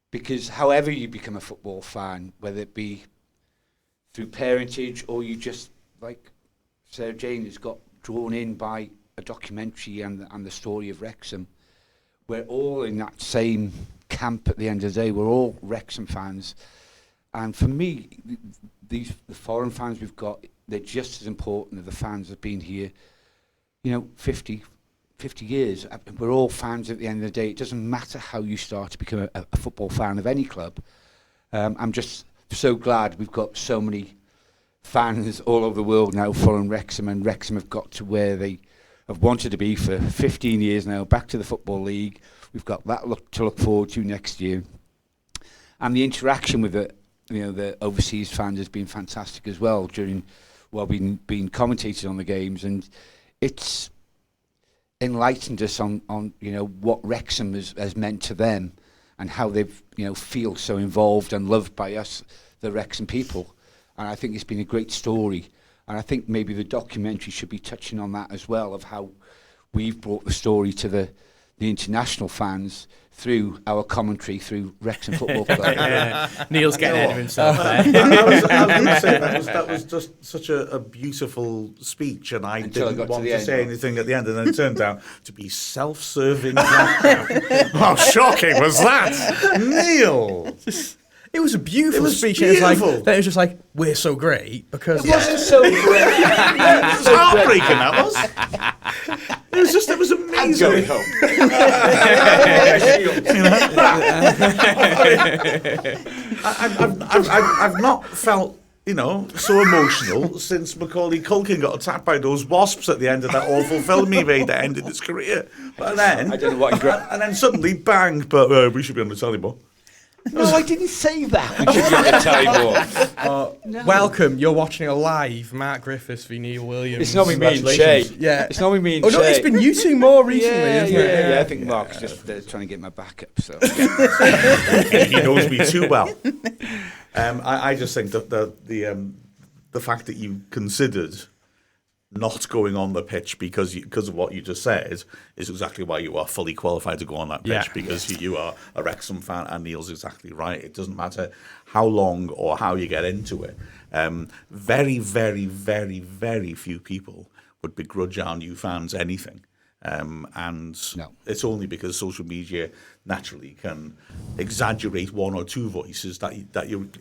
S3: Because however you become a football fan, whether it be through parentage or you just, like Sarah Jane, has got drawn in by a documentary and the story of Wrexham, we're all in that same camp at the end of the day. We're all Wrexham fans. And for me, the foreign fans we've got, they're just as important as the fans that have been here, 50 years. We're all fans at the end of the day. It doesn't matter how you start to become a football fan of any club. I'm just so glad we've got so many fans all over the world now following Wrexham, and Wrexham have got to where they have wanted to be for 15 years now, back to the Football League. We've got that to look forward to next year. And the interaction with the overseas fans has been fantastic as well while being commentated on the games, and it's enlightened us on what Wrexham has meant to them and how they've feel so involved and loved by us, the Wrexham people. And I think it's been a great story, and I think maybe the documentary should be touching on that as well, of how we've brought the story to the international fans through our commentary through Wrexham Football Club.
S1: Neil's getting ahead of himself there.
S2: I was going to say that was just such a beautiful speech, and I didn't want to say anything at the end, and then it turned out to be self-serving. How shocking was that, Neil?
S1: It was a beautiful speech.
S2: Beautiful.
S1: It was just like, we're so great because
S3: It wasn't so great.
S2: It was heartbreaking, that was. It was amazing.
S3: I'm going home.
S2: I've not felt, so emotional since Macaulay Culkin got attacked by those wasps at the end of that awful film he made that ended his career. But then,
S3: I don't know what
S2: and then suddenly, bang! But we should be on the telly more.
S3: No, I didn't say that. We should be on the telly more.
S1: Welcome. You're watching a live Mark Griffiths v Neil Williams.
S3: It's not me and Chay.
S1: Yeah.
S3: It's not me and
S1: Oh
S3: Chay.
S1: no, it's been you two more recently, isn't it?
S3: Yeah. I think Mark's just trying to get my back up. So
S2: He knows me too well. I just think that the fact that you considered not going on the pitch because of what you just said is exactly why you are fully qualified to go on that pitch, because you are a Wrexham fan, and Neil's exactly right. It doesn't matter how long or how you get into it. Very, very, very, very few people would begrudge our new fans anything. It's only because social media naturally can exaggerate one or two voices that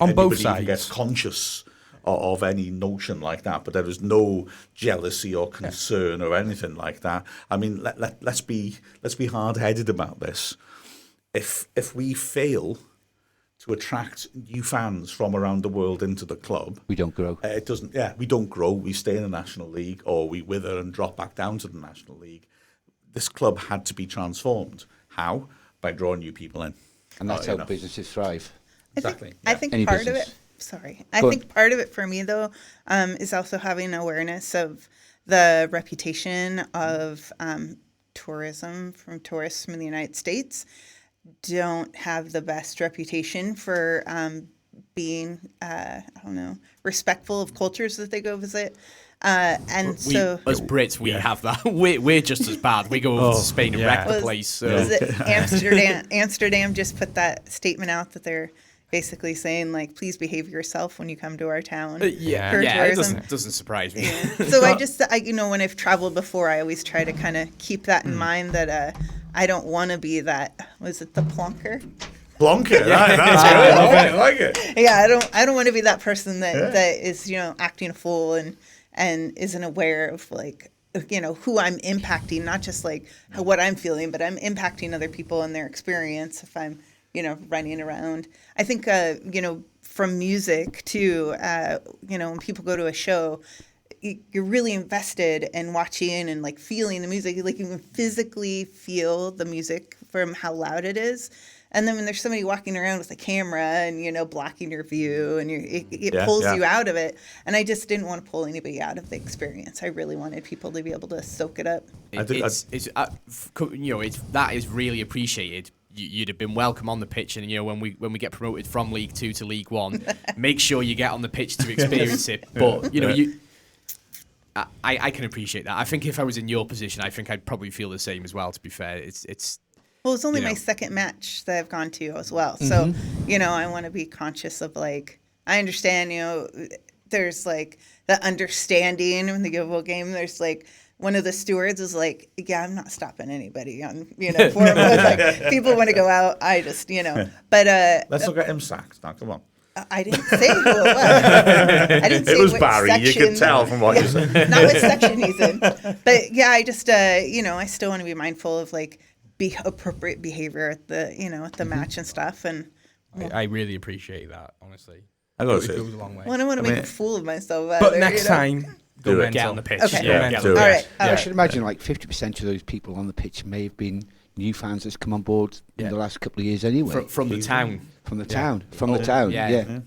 S1: on both
S2: anybody even gets
S1: sides
S2: conscious of any notion like that, but there is no jealousy or concern or anything like that. I mean, let's be hard-headed about this. If we fail to attract new fans from around the world into the club,
S3: we don't grow.
S2: It doesn't. Yeah, we don't grow. We stay in the National League, or we wither and drop back down to the National League. This club had to be transformed. How? By drawing new people in,
S3: and that's how businesses thrive.
S2: Exactly.
S4: I think
S3: Any
S4: part
S3: business.
S4: of it. Sorry. I think part of it for me, though, is also having awareness of the reputation of tourism from tourists from the United States don't have the best reputation for being, respectful of cultures that they go visit. So
S5: as Brits, we have that. We're just as bad. We go over to Spain and wreck the place. So.
S4: Was it Amsterdam just put that statement out that they're basically saying, like, please behave yourself when you come to our town.
S5: It doesn't surprise me.
S4: Yeah. So when I've traveled before, I always try to kind of keep that in mind, that I don't want to be that, was it the plonker?
S2: Plonker. That's good. I like it.
S4: Yeah, I don't want to be that person that is, acting a fool and isn't aware of like, who I'm impacting, not just like what I'm feeling, but I'm impacting other people and their experience if I'm, running around. I think, from music too, when people go to a show, you're really invested in watching and like feeling the music. Like you can physically feel the music from how loud it is. And then when there's somebody walking around with a camera and, blocking your view and it pulls you out of it. And I just didn't want to pull anybody out of the experience. I really wanted people to be able to soak it up.
S5: That is really appreciated. You'd have been welcome on the pitch, and when we get promoted from League 2 to League 1, make sure you get on the pitch to experience it. But I can appreciate that. I think if I was in your position, I think I'd probably feel the same as well. To be fair, it's.
S4: Well, it's only my second match that I've gone to as well. So, I want to be conscious of like, I understand, there's like the understanding in the Gilville game. There's like, one of the stewards is like, yeah, I'm not stopping anybody on, forum. Like, people want to go out. I just, but.
S2: Let's not get him sacked. Now, come on.
S4: I didn't say who it was. I didn't say
S2: it was
S4: what
S2: Barry.
S4: Section,
S2: you could tell from what you said.
S4: Not what section he's in. But yeah, I just, I still want to be mindful of like, appropriate behavior at the match and stuff, and
S5: I really appreciate that, honestly.
S2: I gotta say,
S5: it goes a long way.
S4: Well, I don't want to make a fool of myself.
S1: But next time,
S5: get on the pitch.
S4: Okay.
S5: Yeah,
S4: all right.
S3: I should imagine like 50% of those people on the pitch may have been new fans that's come on board in the last couple of years anyway.
S5: From the town.
S3: From the town. Yeah.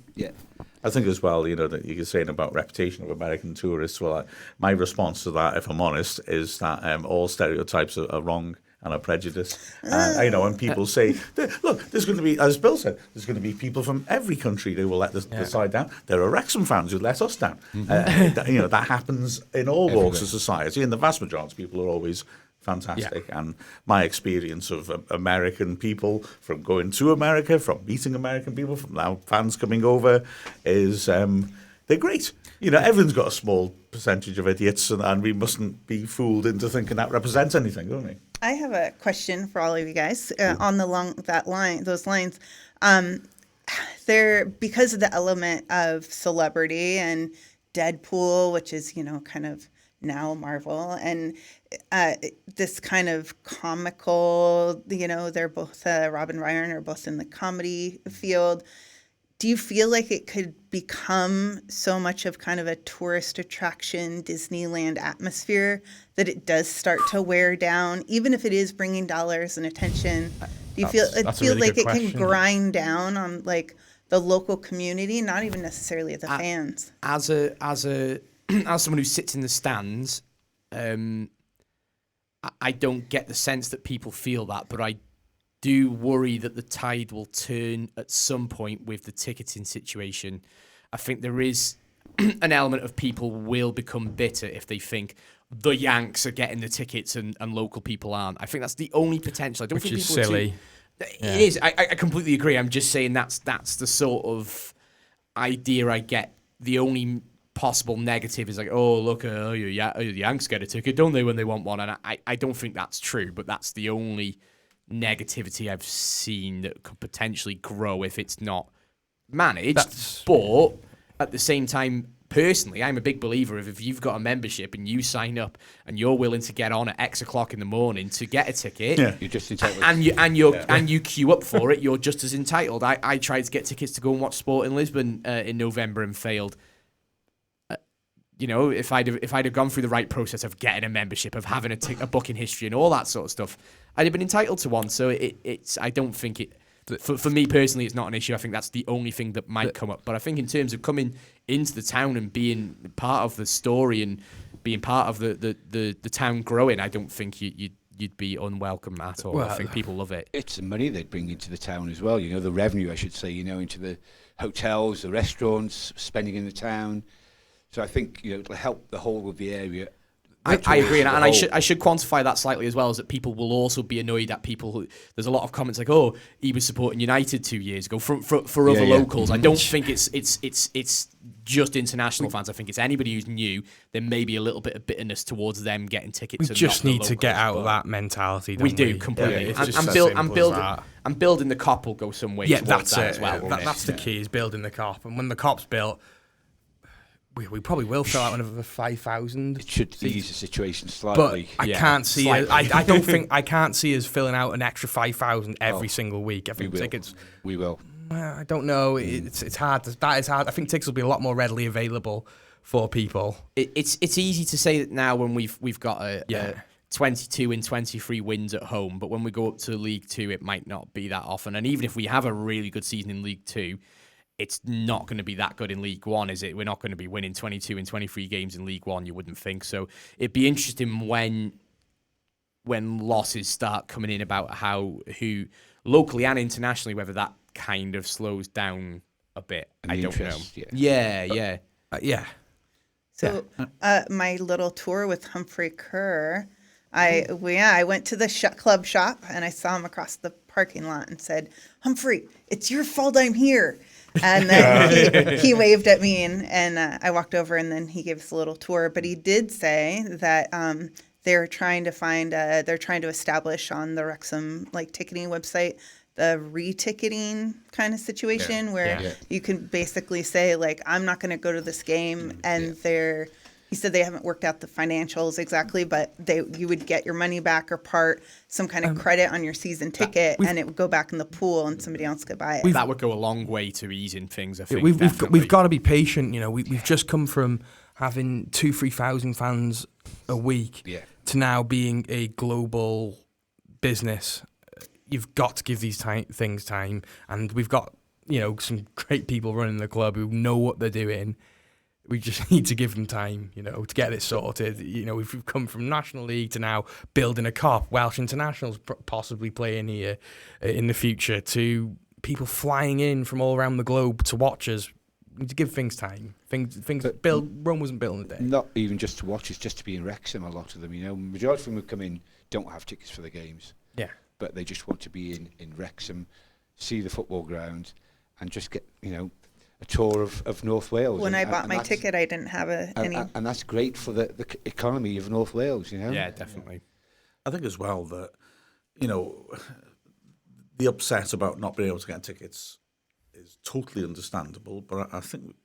S2: I think as well, that you're saying about reputation of American tourists. Well, my response to that, if I'm honest, is that all stereotypes are wrong and are prejudiced. When people say, look, there's going to be, as Bill said, there's going to be people from every country who will let the side down. There are Wrexham fans who let us down. That happens in all walks of society, and the vast majority of people are always fantastic. Yeah. And my experience of American people, from going to America, from meeting American people, from now fans coming over, is they're great. Everyone's got a small percentage of idiots, and we mustn't be fooled into thinking that represents anything, don't we?
S4: I have a question for all of you guys on those lines. There, because of the element of celebrity and Deadpool, which is kind of now Marvel, and this kind of comical, they're both Rob and Ryan are both in the comedy field. Do you feel like it could become so much of kind of a tourist attraction, Disneyland atmosphere that it does start to wear down, even if it is bringing dollars and attention? Do you feel like it can grind down on like the local community, not even necessarily the fans?
S5: As someone who sits in the stands, I don't get the sense that people feel that, but I do worry that the tide will turn at some point with the ticketing situation. I think there is an element of people will become bitter if they think the Yanks are getting the tickets and local people aren't. I think that's the only potential. I don't think people
S1: silly.
S5: It is. I completely agree. I'm just saying that's the sort of idea I get. The only possible negative is like, oh, look, the Yanks get a ticket, don't they, when they want one? And I don't think that's true, but that's the only negativity I've seen that could potentially grow if it's not managed. But at the same time, personally, I'm a big believer of if you've got a membership and you sign up and you're willing to get on at X o'clock in the morning to get a ticket,
S3: you're just entitled.
S5: And you queue up for it, you're just as entitled. I tried to get tickets to go and watch sport in Lisbon in November and failed. If I'd have gone through the right process of getting a membership, of having a booking history and all that sort of stuff, I'd have been entitled to one. So it's I don't think it. For me personally, it's not an issue. I think that's the only thing that might come up. But I think in terms of coming into the town and being part of the story and being part of the town growing, I don't think you'd be unwelcome at all. I think people love it.
S3: It's the money they'd bring into the town as well. The revenue, I should say. Into the hotels, the restaurants, spending in the town. So I think it'll help the whole of the area.
S5: I agree, and I should quantify that slightly as well, is that people will also be annoyed at people who. There's a lot of comments like, "Oh, he was supporting United 2 years ago." For other locals, I don't think it's just international fans. I think it's anybody who's new. There may be a little bit of bitterness towards them getting tickets.
S1: We just need to get out of that mentality. Don't
S5: we do completely.
S1: Yeah,
S5: I'm building the cop will go some way.
S1: Yeah,
S5: towards
S1: that's
S5: that
S1: it.
S5: as well.
S1: That's the key, is building the cop. And when the cop's built, we probably will fill out another 5,000.
S3: It should ease the situation slightly.
S1: But I can't see. I don't think I can't see us filling out an extra 5,000 every single week. I think tickets.
S3: We will.
S1: I don't know. It's hard. That is hard. I think tickets will be a lot more readily available for people.
S5: It's easy to say that now when we've got a 22 and 23 wins at home, but when we go up to League Two, it might not be that often. And even if we have a really good season in League Two, it's not going to be that good in League One, is it? We're not going to be winning 22 and 23 games in League One, you wouldn't think. So it'd be interesting when losses start coming in about who locally and internationally, whether that kind of slows down a bit. I don't know. Yeah.
S4: So my little tour with Humphrey Kerr, I went to the club shop and I saw him across the parking lot and said, "Humphrey, it's your fault I'm here." And then he waved at me and I walked over, and then he gave us a little tour. But he did say that they're trying to establish on the Wrexham ticketing website the re-ticketing kind of situation where you can basically say I'm not going to go to this game, and he said they haven't worked out the financials exactly, but you would get your money back or some kind of credit on your season ticket, and it would go back in the pool, and somebody else could buy it.
S5: That would go a long way to easing things. I think
S1: we've got to be patient. We've just come from having 2,000-3,000 fans a week to now being a global business. You've got to give these things time, and we've got some great people running the club who know what they're doing. We just need to give them time, to get it sorted. We've come from National League to now building a cop, Welsh internationals possibly playing here in the future, to people flying in from all around the globe to watch us. We need to give things time. Rome wasn't built in a day.
S3: Not even just to watch, it's just to be in Wrexham. A lot of them, majority of them who come in don't have tickets for the games.
S1: Yeah.
S3: But they just want to be in Wrexham, see the football ground, and just get a tour of North Wales.
S4: When I bought my ticket, I didn't have any.
S3: And that's great for the economy of North Wales,
S5: Yeah, definitely.
S2: I think as well that, the upset about not being able to get tickets is totally understandable. But I think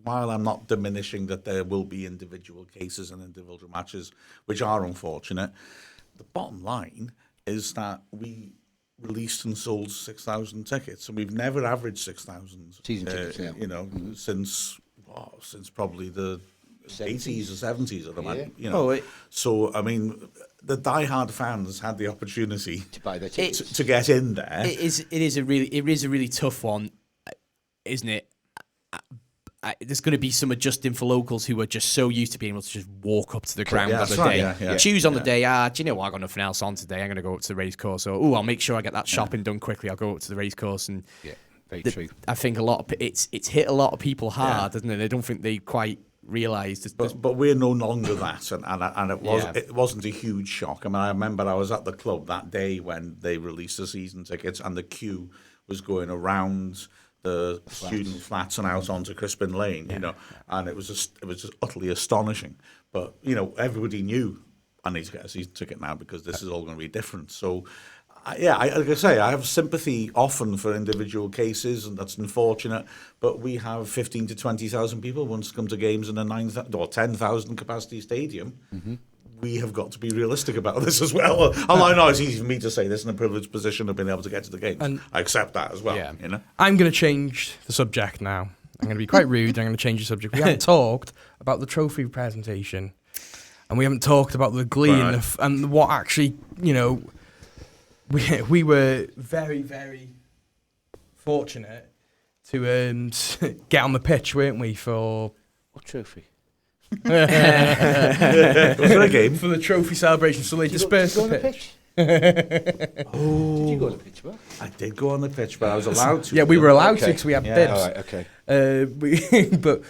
S2: while I'm not diminishing that there will be individual cases and individual matches, which are unfortunate, the bottom line is that we released and sold 6,000 tickets, and we've never averaged 6,000
S3: season tickets.
S2: Since probably the 80s or 70s, I'd imagine. So I mean, the die-hard fans had the opportunity
S3: to buy their tickets
S2: to get in there.
S5: It is a really tough one, isn't it? There's going to be some adjusting for locals who are just so used to being able to just walk up to the ground on the day. Choose on the day, do you know what, I've got nothing else on today, I'm going to go up to the race course, or I'll make sure I get that shopping done quickly, I'll go up to the race course. And
S3: very true.
S5: I think it's hit a lot of people hard, doesn't it? I don't think they quite realised.
S2: But we're no longer that, and it wasn't a huge shock. I mean, I remember I was at the club that day when they released the season tickets, and the queue was going around the student flats and out onto Crispin Lane, and it was just utterly astonishing. But everybody knew I need to get a season ticket now because this is all going to be different. So, like I say, I have sympathy often for individual cases, and that's unfortunate. But we have 15 to 20,000 people wants to come to games in a 9,000 or 10,000 capacity stadium. Mm-hmm. We have got to be realistic about this as well. I know it's easy for me to say this in a privileged position of being able to get to the games. And I accept that as well.
S1: I'm going to change the subject now. I'm going to be quite rude. I'm going to change the subject. We haven't talked about the trophy presentation, and we haven't talked about the glee and what actually, we were very, very fortunate to get on the pitch, weren't we, for...
S3: What trophy?
S2: Was there a game?
S1: For the trophy celebration, so they dispersed the pitch.
S3: Did you go on the pitch, Mark?
S2: I did go on the pitch, but I was allowed to.
S1: Yeah, we were allowed to because we had bibs.
S3: All right, okay.
S1: But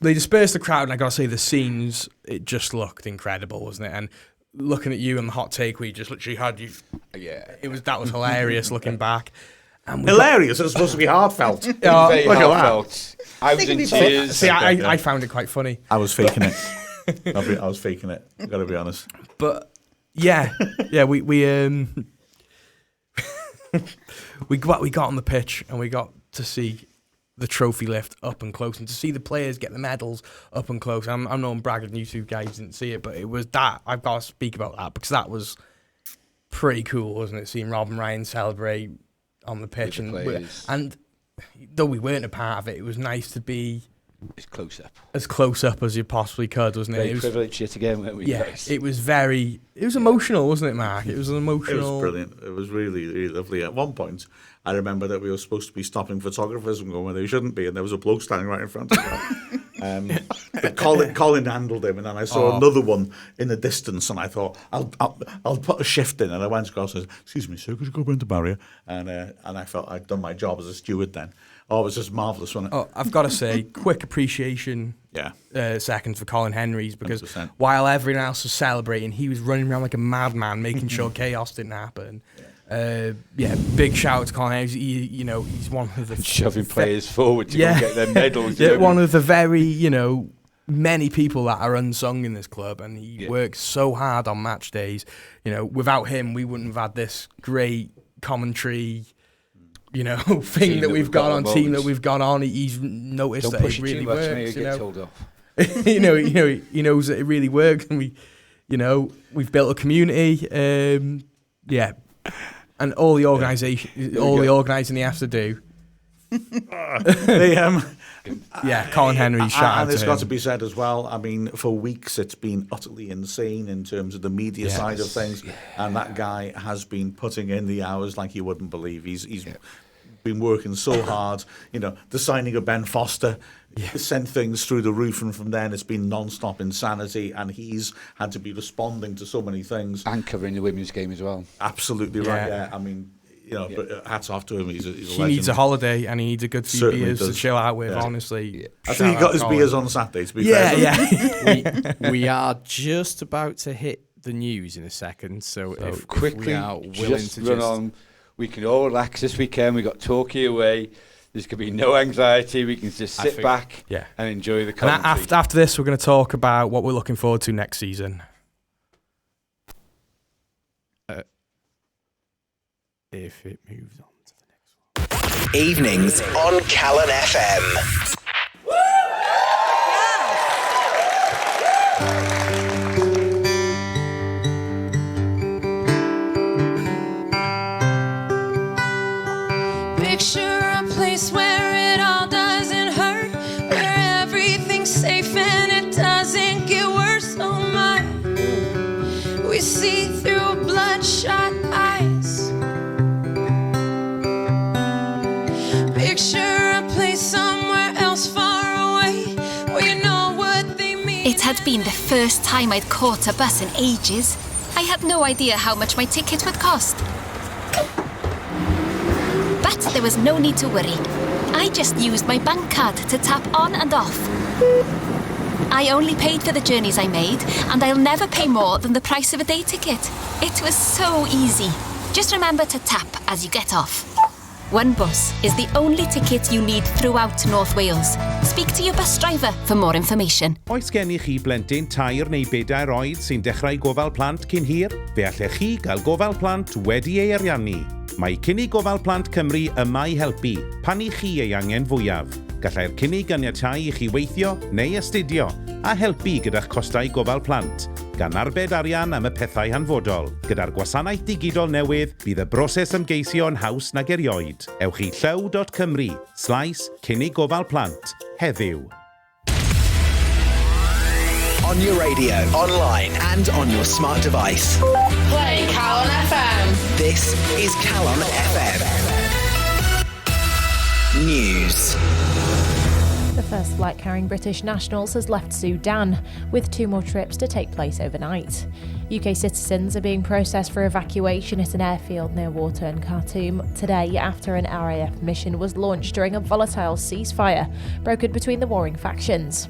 S1: they dispersed the crowd, and I got to say, the scenes, it just looked incredible, wasn't it? And looking at you and the hot take, we just literally had you.
S3: Yeah.
S1: That was hilarious looking back.
S2: Hilarious. It's supposed to be heartfelt.
S3: Very
S2: look at that.
S3: heartfelt. I was
S4: They can
S3: in
S4: be
S3: tears.
S1: See, I found it quite funny.
S2: I was faking it. I was faking it. I've got to be honest.
S1: But yeah, we we got on the pitch and we got to see the trophy lift up and close and to see the players get the medals up and close. I know I'm bragging, you two guys didn't see it, but it was that. I've got to speak about that because that was pretty cool, wasn't it? Seeing Rob and Ryan celebrate on the pitch and though we weren't a part of it, it was nice to be
S3: It's
S1: as close up as you possibly could, wasn't it?
S3: Very
S1: It was
S3: privileged yet again, weren't we?
S1: Yeah,
S3: guys?
S1: it was emotional, wasn't it, Mark? It was an emotional.
S2: It was brilliant. It was really, really lovely. At one point, I remember that we were supposed to be stopping photographers and going where they shouldn't be, and there was a bloke standing right in front of us. But Colin handled him, and then I saw another one in the distance, and I thought, I'll put a shift in, and I went across and said, "Excuse me, sir, could you go behind the barrier?" And I felt I'd done my job as a steward then. Oh, it was just marvellous, wasn't it?
S1: Oh, I've got to say, quick appreciation seconds for Colin Henry's because
S2: 100%.
S1: while everyone else was celebrating, he was running around like a madman, making sure chaos didn't happen. Big shout out to Colin Henry's. He's one of the
S3: Shoving players forward to go get their medals.
S1: One of the very, many people that are unsung in this club, and he works so hard on match days. Without him, we wouldn't have had this great commentary. Thing that we've got on, team that we've got on. He's noticed that it really works. He knows that it really works, and we've built a community. And all the organisation, all the organising he has to do. Colin Henry. Shout out
S2: and it's
S1: to
S2: got
S1: him.
S2: to be said as well. I mean, for weeks it's been utterly insane in terms of the media side of things, and that guy has been putting in the hours like you wouldn't believe. He's been working so hard. The signing of Ben Foster sent things through the roof, and from then it's been non-stop insanity, and he's had to be responding to so many things.
S3: And covering the women's game as well.
S2: Absolutely right, yeah. I mean, but hats off to him. He's a
S1: he
S2: legend.
S1: needs a holiday, and he needs a good few
S2: Certainly
S1: beers to
S2: does.
S1: chill out with, honestly.
S2: Yeah. I think he got his beers on Saturday, to be fair.
S5: We are just about to hit the news in a second, so if
S3: quickly
S5: we are willing
S3: just
S5: to
S3: run on. We can all relax this weekend. We've got Torquay away. There's going to be no anxiety. We can just sit back and enjoy the commentary.
S1: And after this, we're going to talk about what we're looking forward to next season. If it moves on to the next one.
S7: Evenings on Callan FM.
S8: Picture a place where it all doesn't hurt, where everything's safe and it doesn't get worse. Oh my, we see through bloodshot eyes. Picture a place somewhere else far away, where you know what they mean.
S9: It had been the first time I'd caught a bus in ages. I had no idea how much my ticket would cost. But there was no need to worry. I just used my bank card to tap on and off. I only paid for the journeys I made, and I'll never pay more than the price of a day ticket. It was so easy. Just remember to tap as you get off. One bus is the only ticket you need throughout North Wales. Speak to your bus driver for more information.
S10: Oes gennych chi blentyn tair neu 4 oed sy'n dechrau gofal plant cyn hir? Fe allech chi gael gofal plant wedi ei ariannu. Mae cynnig gofal plant Cymru yma i helpu, pan i chi ei angen fwyaf. Gallai'r cynnig ganiatáu i chi weithio neu astudio a helpu gyda'ch costau gofal plant, gan arbed arian am y pethau hanfodol. Gyda'r gwasanaeth digidol newydd, bydd y broses ymgeisio'n haws nag erioed. Ewch i llaw.cymru/cynnig gofal plant heddiw.
S7: On your radio, online and on your smart device.
S8: Play Callan FM.
S7: This is Callan FM. News.
S11: The first flight carrying British nationals has left Sudan, with 2 more trips to take place overnight. UK citizens are being processed for evacuation at an airfield near war-torn Khartoum today after an RAF mission was launched during a volatile ceasefire brokered between the warring factions.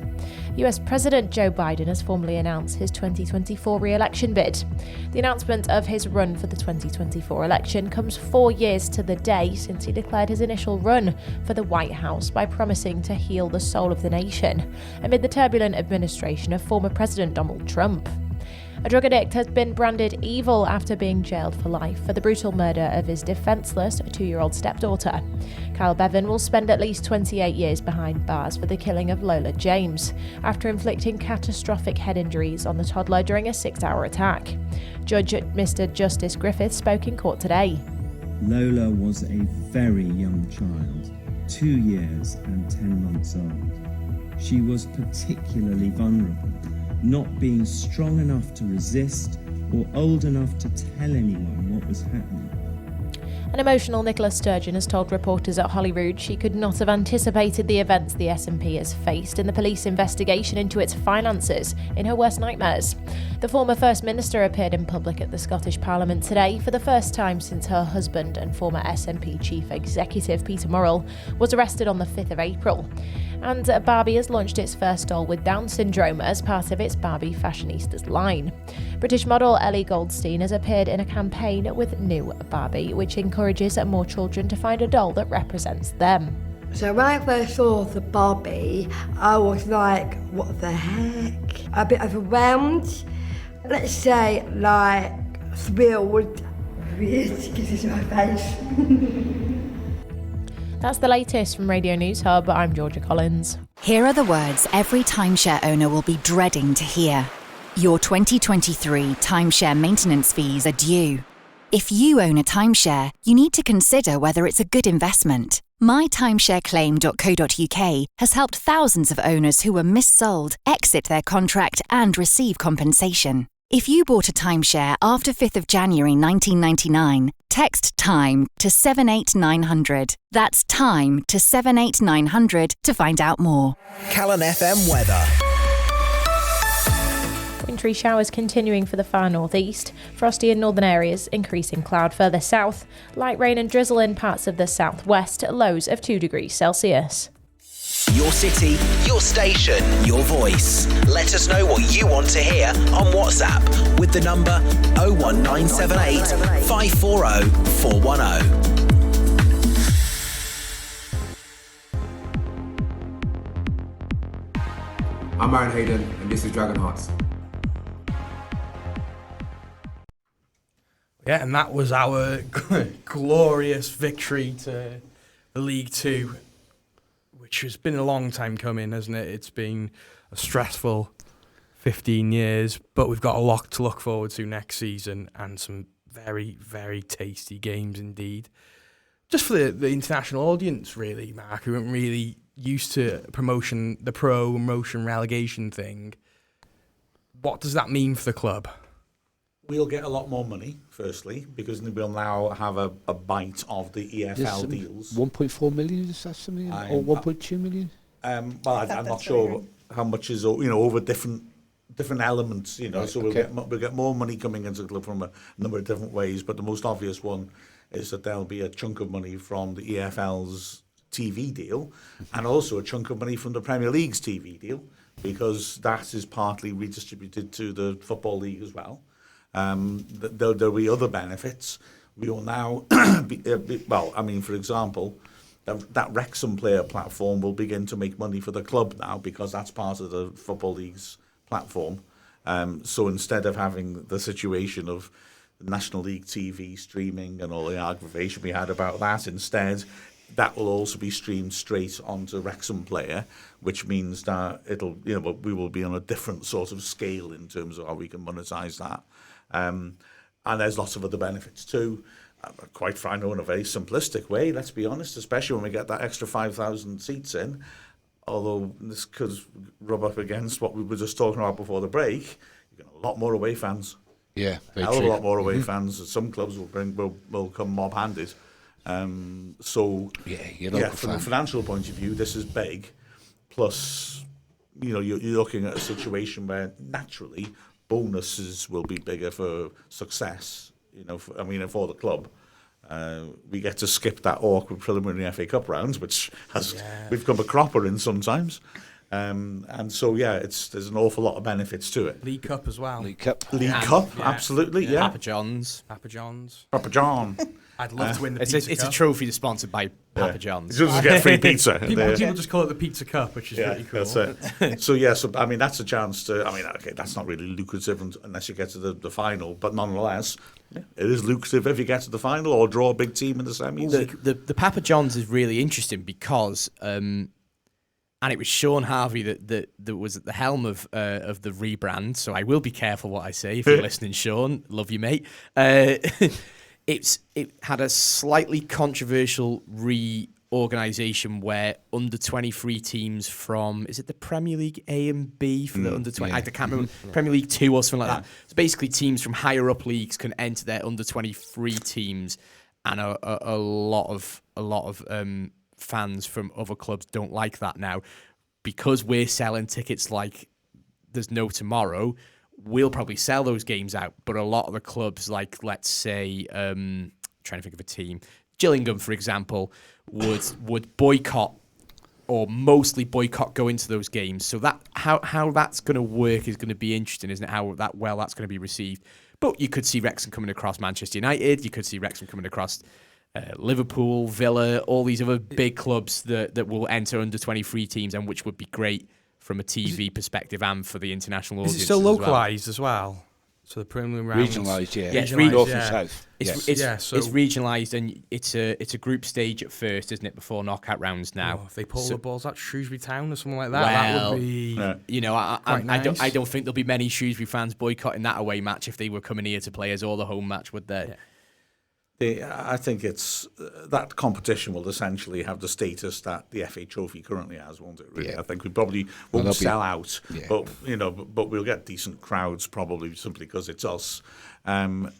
S11: US President Joe Biden has formally announced his 2024 re-election bid. The announcement of his run for the 2024 election comes 4 years to the day since he declared his initial run for the White House by promising to heal the soul of the nation amid the turbulent administration of former President Donald Trump. A drug addict has been branded evil after being jailed for life for the brutal murder of his defenceless 2-year-old stepdaughter. Kyle Bevan will spend at least 28 years behind bars for the killing of Lola James, after inflicting catastrophic head injuries on the toddler during a 6-hour attack. Judge Mr. Justice Griffiths spoke in court today.
S12: Lola was a very young child, 2 years and 10 months old. She was particularly vulnerable, not being strong enough to resist or old enough to tell anyone what was happening.
S11: An emotional Nicola Sturgeon has told reporters at Holyrood she could not have anticipated the events the SNP has faced in the police investigation into its finances in her worst nightmares. The former First Minister appeared in public at the Scottish Parliament today for the first time since her husband and former SNP Chief Executive Peter Murrell was arrested on the 5th of April. And Barbie has launched its first doll with Down syndrome as part of its Barbie Fashionistas line. British model Ellie Goldstein has appeared in a campaign with New Barbie, which encourages more children to find a doll that represents them.
S13: So when I first saw the Barbie, I was like, what the heck? A bit overwhelmed. Let's say, like, thrilled. Really kisses my face.
S11: That's the latest from Radio News Hub. I'm Georgia Collins.
S14: Here are the words every timeshare owner will be dreading to hear. Your 2023 timeshare maintenance fees are due. If you own a timeshare, you need to consider whether it's a good investment. MyTimeshareClaim.co.uk has helped thousands of owners who were missold exit their contract and receive compensation. If you bought a timeshare after 5th of January 1999, text TIME to 78900. That's TIME to 78900 to find out more.
S7: Callan FM weather.
S11: Wintry showers continuing for the far northeast, frosty in northern areas, increasing cloud further south, light rain and drizzle in parts of the southwest, lows of 2 degrees Celsius.
S7: Your city, your station, your voice. Let us know what you want to hear on WhatsApp with the number 01978 540 410.
S15: I'm Aaron Hayden, and this is Dragonheart.
S1: Yeah, and that was our glorious victory to the League Two, which has been a long time coming, hasn't it? It's been a stressful 15 years, but we've got a lot to look forward to next season and some very, very tasty games indeed. Just for the international audience, really, Mark, who aren't really used to the promotion relegation thing, what does that mean for the club?
S2: We'll get a lot more money, firstly, because we'll now have a bite of the EFL deals.
S3: 1.4 million, is that something? Or 1.2 million?
S2: Well, I'm not sure how much is, over different elements,
S3: Right,
S2: so we'll get more money coming into the club from a number of different ways, but the most obvious one is that there'll be a chunk of money from the EFL's TV deal and also a chunk of money from the Premier League's TV deal, because that is partly redistributed to the Football League as well. There'll be other benefits. We will now, for example, that Wrexham player platform will begin to make money for the club now because that's part of the Football League's platform. So instead of having the situation of National League TV streaming and all the aggravation we had about that, instead that will also be streamed straight onto Wrexham Player, which means that we will be on a different sort of scale in terms of how we can monetize that. And there's lots of other benefits too. Quite frankly, in a very simplistic way, let's be honest, especially when we get that extra 5,000 seats in, although this could rub up against what we were just talking about before the break, you get a lot more away fans.
S3: Yeah,
S2: a hell of a lot more away fans. Some clubs will come mob-handed. From a financial point of view, this is big. Plus, you're looking at a situation where naturally bonuses will be bigger for success. For the club, we get to skip that awkward preliminary FA Cup rounds, which we've come a cropper in sometimes. And so, there's an awful lot of benefits to it.
S1: League Cup as well.
S2: League Cup, absolutely, yeah.
S5: Papa John's.
S1: Papa John's.
S2: Papa John.
S1: I'd love to win the
S5: It's
S1: Pizza
S5: a
S1: Cup.
S5: trophy that's sponsored by Papa John's.
S2: Just get free pizza.
S1: People just call it the Pizza Cup, which is pretty cool.
S2: That's it. So, I mean, that's a chance to... I mean, okay, that's not really lucrative unless you get to the final, but nonetheless, it is lucrative if you get to the final or draw a big team in the semis.
S5: The Papa John's is really interesting because... and it was Sean Harvey that was at the helm of the rebrand, so I will be careful what I say if you're listening, Sean. Love you, mate. It had a slightly controversial reorganisation where under 23 teams from, is it the Premier League A and B for the under 20? I can't remember. Premier League 2 or something like that. So basically, teams from higher up leagues can enter their under 23 teams, and a lot of fans from other clubs don't like that now because we're selling tickets like there's no tomorrow. We'll probably sell those games out, but a lot of the clubs, like let's say, trying to think of a team, Gillingham, for example, would boycott or mostly boycott going to those games. So that how that's going to work is going to be interesting, isn't it? How that's going to be received. But you could see Wrexham coming across Manchester United. You could see Wrexham coming across Liverpool, Villa, all these other big clubs that will enter under 23 teams, and which would be great from a TV perspective and for the international audience.
S1: Is it still localised as well? So the preliminary rounds?
S3: Regionalised, yeah.
S5: It's
S3: North and south.
S5: It's regionalised, and it's a group stage at first, isn't it, before knockout rounds now.
S1: If they pull the balls at Shrewsbury Town or something like that, that would be
S5: nice. I don't think there'll be many Shrewsbury fans boycotting that away match if they were coming here to play as or the home match, would they?
S1: Yeah.
S2: I think it's that competition will essentially have the status that the FA Trophy currently has, won't it? Really, I think we probably won't sell out, but we'll get decent crowds probably simply because it's us. And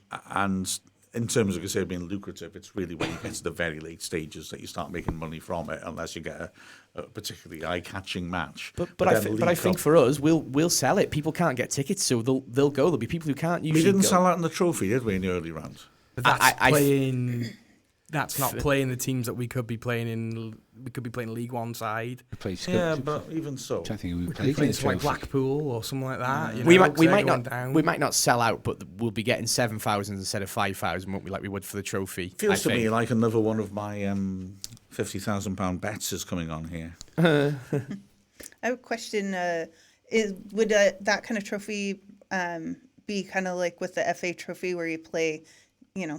S2: in terms of, I say, being lucrative, it's really when you get to the very late stages that you start making money from it, unless you get a particularly eye-catching match.
S5: But I think for us, we'll sell it. People can't get tickets, so they'll go. There'll be people who can't usually.
S2: We didn't sell out in the trophy, did we, in the early round?
S1: But that's not playing the teams that we could be playing in. We could be playing League One side.
S2: But even so,
S3: I think we
S1: could be playing like Blackpool or something like that.
S5: We might not sell out, but we'll be getting 7,000 instead of 5,000, won't we? Like we would for the trophy.
S2: Feels to me like another one of my £50,000 bets is coming on here.
S4: I have a question. Would that kind of trophy be kind of like with the FA Trophy where you play,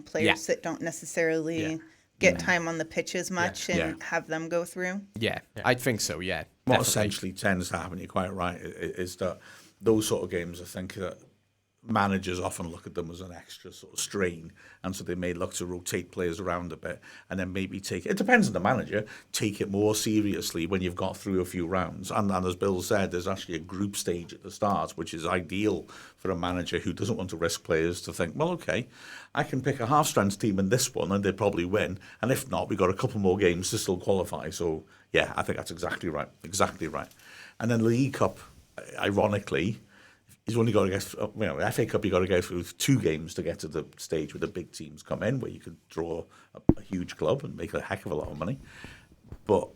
S4: players that don't necessarily get time on the pitch as much and have them go through?
S5: Yeah, I'd think so, yeah.
S2: What essentially tends to happen, you're quite right, is that those sort of games, I think that managers often look at them as an extra sort of strain, and so they may look to rotate players around a bit and then maybe it depends on the manager, take it more seriously when you've got through a few rounds. And as Bill said, there's actually a group stage at the start, which is ideal for a manager who doesn't want to risk players to think, well, okay, I can pick a half-strength team in this one and they'd probably win, and if not, we've got a couple more games to still qualify. So yeah, I think that's exactly right. And then the League Cup, ironically, he's only got to get, the FA Cup, you've got to go through 2 games to get to the stage where the big teams come in, where you could draw a huge club and make a heck of a lot of money. But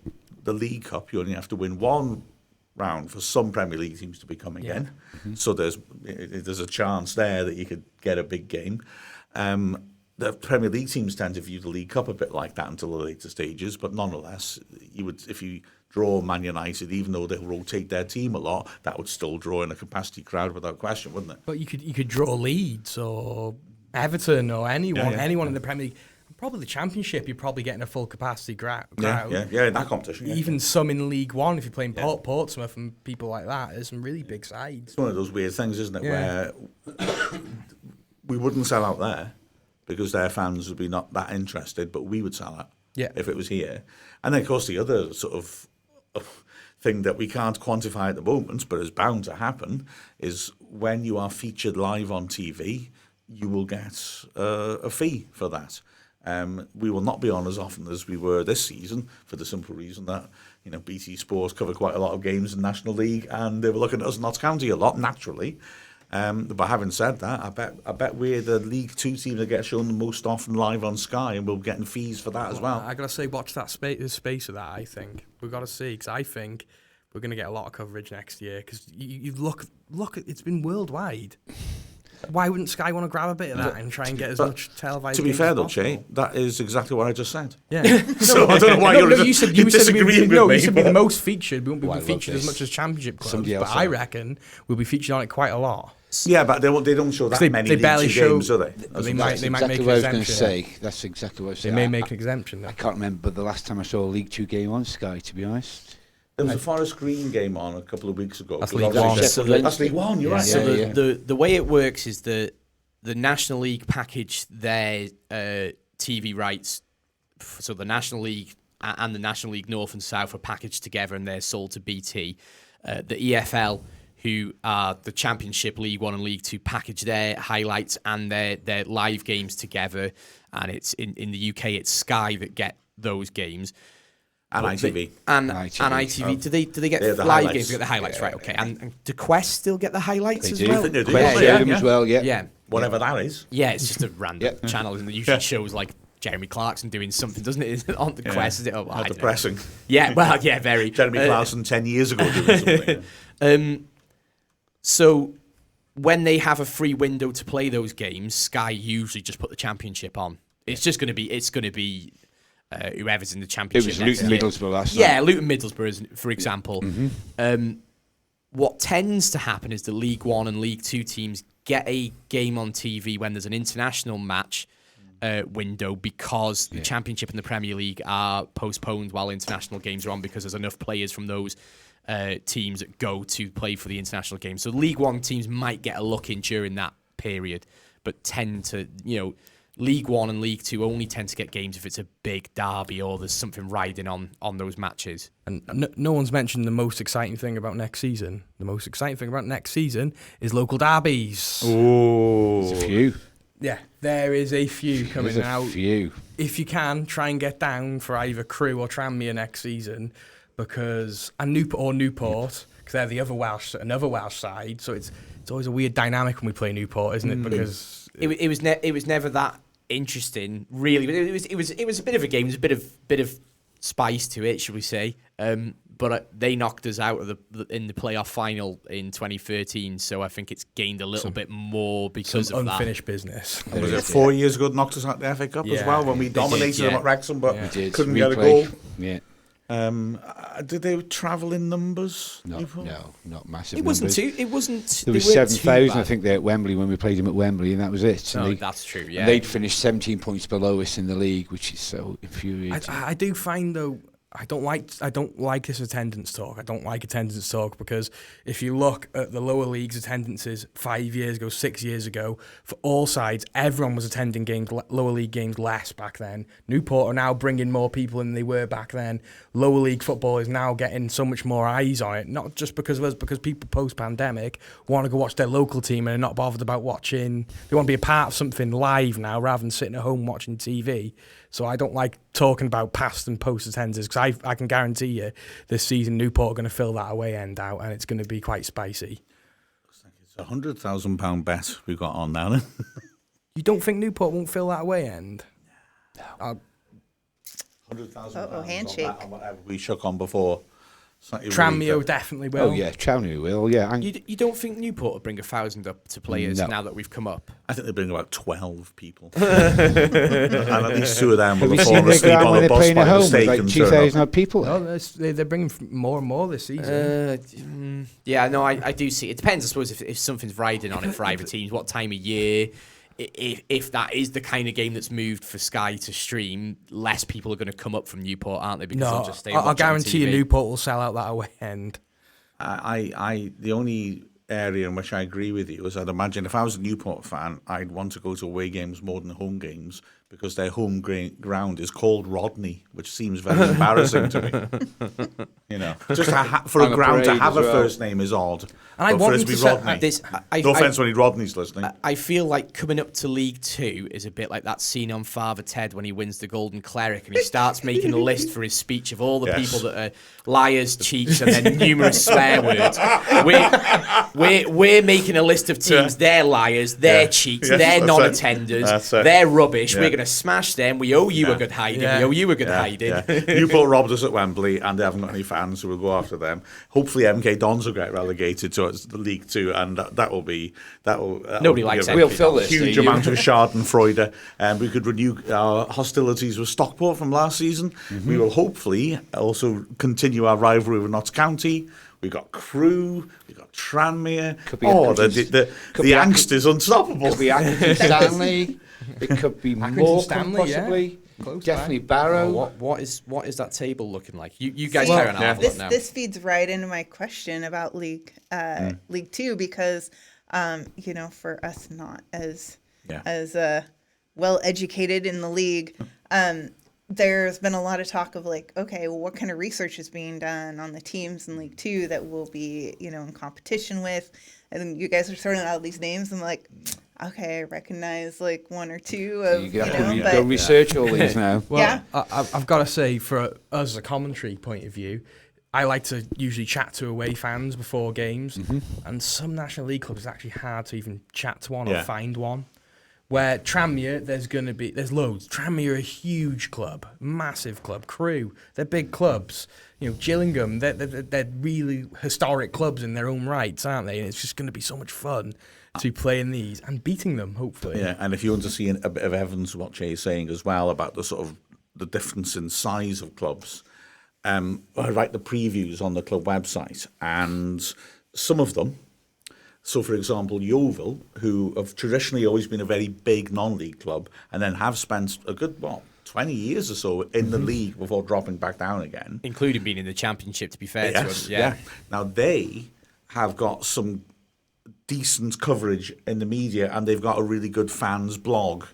S2: the League Cup, you only have to win 1 round for some Premier League teams to be coming in. Mm-hmm. So there's a chance there that you could get a big game. The Premier League teams tend to view the League Cup a bit like that until the later stages, but nonetheless, if you draw Man United, even though they'll rotate their team a lot, that would still draw in a capacity crowd without question, wouldn't it?
S1: But you could draw Leeds or Everton or anyone in the Premier League. Probably the Championship, you're probably getting a full capacity crowd.
S2: Yeah, in that competition.
S1: Even some in League One, if you're playing Portsmouth and people like that, there's some really big sides.
S2: It's one of those weird things, isn't it, where we wouldn't sell out there because their fans would be not that interested, but we would sell out if it was here. And then, of course, the other sort of thing that we can't quantify at the moment, but is bound to happen, is when you are featured live on TV, you will get a fee for that. We will not be on as often as we were this season for the simple reason that BT Sports cover quite a lot of games in National League, and they were looking at us in Notts County a lot naturally. But having said that, I bet we're the League 2 team that gets shown the most often live on Sky, and we're getting fees for that as well.
S1: I gotta say, watch that space of that. I think we've got to see, because I think we're going to get a lot of coverage next year because you look at it's been worldwide. Why wouldn't Sky want to grab a bit of that and try and get as much televised?
S2: To be fair though, Chay, that is exactly what I just said.
S1: Yeah.
S2: So I don't know why you're
S1: you said
S2: disagreeing with me.
S1: you said we'd be the most featured. We won't be featured as much as Championship clubs, but I reckon we'll be featured on it quite a lot.
S2: Yeah, but they don't show that many
S1: barely
S2: League 2 games, do they?
S1: They might make an exemption.
S3: That's exactly what I was going to say.
S1: They may make an exemption.
S3: I can't remember the last time I saw a League 2 game on Sky, to be honest.
S2: There was a Forest Green game on a couple of weeks ago.
S1: That's League 1.
S2: That's League 1, you're right.
S5: So the way it works is the National League package their TV rights. So the National League and the National League North and South are packaged together and they're sold to BT. The EFL, who are the Championship, League 1 and League 2, package their highlights and their live games together. And it's in the UK, it's Sky that get those games.
S2: And ITV.
S5: And ITV. Do they get live
S2: highlights.
S5: games? They get the highlights, right? Okay. And do Quest still get the highlights as well?
S2: They do.
S3: As well, yeah.
S5: Yeah.
S2: Whatever that is.
S5: Yeah, it's just a random channel, and it usually shows like Jeremy Clarkson doing something, doesn't it? On the Quest, is it?
S2: How depressing.
S5: Yeah, well, yeah, very.
S2: Jeremy Clarkson 10 years ago doing something.
S5: So when they have a free window to play those games, Sky usually just put the Championship on. It's just going to be. Whoever's in the Championship.
S3: It was Luton Middlesbrough last night.
S5: Yeah, Luton Middlesbrough, for example. What tends to happen is the League 1 and League 2 teams get a game on TV when there's an international match window because the Championship and the Premier League are postponed while international games are on because there's enough players from those teams that go to play for the international games. So League 1 teams might get a look in during that period, but tend to, League 1 and League 2 only tend to get games if it's a big derby or there's something riding on those matches.
S1: And no one's mentioned the most exciting thing about next season. The most exciting thing about next season is local derbies.
S3: Oh, there's a few.
S1: Yeah, there is a few coming out.
S3: There's a few.
S1: If you can, try and get down for either Crewe or Tranmere next season, Newport, because they're the another Welsh side. So it's always a weird dynamic when we play Newport, isn't it? Because
S5: it was never that interesting, really. It was a bit of a game. There's a bit of spice to it, should we say? But they knocked us out of in the playoff final in 2013, so I think it's gained a little bit more because of
S1: unfinished business.
S2: Was it 4 years ago knocked us out the FA Cup as well when we dominated them at Wrexham, but couldn't get a goal?
S3: Yeah.
S2: Did they travel in numbers?
S3: No, not massive.
S5: It wasn't too. It wasn't.
S3: There was 7,000, I think, there at Wembley when we played them at Wembley, and that was it.
S5: No, that's true. Yeah,
S3: and they'd finished 17 points below us in the league, which is so infuriating.
S1: I do find though. I don't like this attendance talk. I don't like attendance talk because if you look at the lower leagues attendances 5 years ago, 6 years ago, for all sides, everyone was attending lower league games less back then. Newport are now bringing more people than they were back then. Lower league football is now getting so much more eyes on it, not just because of us, because people post-pandemic want to go watch their local team and are not bothered about watching. They want to be a part of something live now rather than sitting at home watching TV. So I don't like talking about past and post attendances because I can guarantee you this season Newport are going to fill that away end out and it's going to be quite spicy.
S2: It's a £100,000 bet we got on now.
S1: You don't think Newport won't fill that away end?
S2: No. £100,000
S4: handshake.
S2: On whatever we shook on before.
S1: Tranmere definitely will.
S3: Oh yeah, Tranmere will. Yeah.
S5: You don't think Newport will bring 1,000 up to players now that we've come up?
S2: I think they bring about 12 people, and at least 2 of them will
S3: have
S2: fallen asleep on a bus by mistake.
S3: Like 2,000 people.
S1: Oh, they're bringing more and more this season.
S5: Yeah, no, I do see. It depends, I suppose, if something's riding on it for either teams, what time of year. If that is the kind of game that's moved for Sky to stream, less people are going to come up from Newport, aren't they? Because they'll just stay.
S1: I'll guarantee you, Newport will sell out that away end.
S2: The only area in which I agree with you is I'd imagine if I was a Newport fan, I'd want to go to away games more than home games because their home ground is called Rodney, which seems very embarrassing to me. Just for a ground to have a first name is odd.
S1: And I want
S2: for it to be Rodney. No offence to any Rodneys listening.
S5: I feel like coming up to League 2 is a bit like that scene on Father Ted when he wins the Golden Cleric and he starts making a list for his speech of all the people that are liars, cheats, and then numerous swear words. We're making a list of teams. They're liars, they're cheats, they're non-attenders, they're rubbish. We're going to smash them. We owe you a good hiding. We owe you a good hiding.
S2: Newport robbed us at Wembley and they haven't got any fans. fans, so we'll go after them. Hopefully, MK Dons will get relegated to the League Two, and that'll
S5: Nobody likes
S3: it. We'll fill this
S2: huge amount of Schadenfreude. We could renew our hostilities with Stockport from last season. We will hopefully also continue our rivalry with Notts County. We've got Crewe, we've got Tranmere. The angst is unstoppable.
S3: Could be Accrington Stanley. It could be Morecambe,
S5: Stanley,
S3: possibly.
S5: Yeah.
S3: Definitely Barrow.
S5: What is that table looking like? You guys carry on. I'll have a look now.
S4: This feeds right into my question about League Two, because for us not as well educated in the league, there's been a lot of talk of like, okay, well, what kind of research is being done on the teams in League Two that we'll be, in competition with? And you guys are throwing out these names. I'm like, okay, I recognize like one or two of,
S3: go research all these now.
S1: Well, I've got to say, for us as a commentary point of view, I like to usually chat to away fans before games, and some National League clubs, it's actually hard to even chat to one or find one. Where Tranmere, there's loads. Tranmere are a huge club, massive club. Crewe, they're big clubs. Gillingham, they're really historic clubs in their own rights, aren't they? And it's just going to be so much fun to play in these and beating them, hopefully.
S2: Yeah, and if you want to see a bit of evidence of what Chay is saying as well about the sort of the difference in size of clubs, I write the previews on the club website, and some of them. So, for example, Yeovil, who have traditionally always been a very big non-league club, and then have spent a good 20 years or so in the league before dropping back down again,
S5: including being in the Championship. To be fair, to us,
S2: Now they have got some decent coverage in the media, and they've got a really good fans blog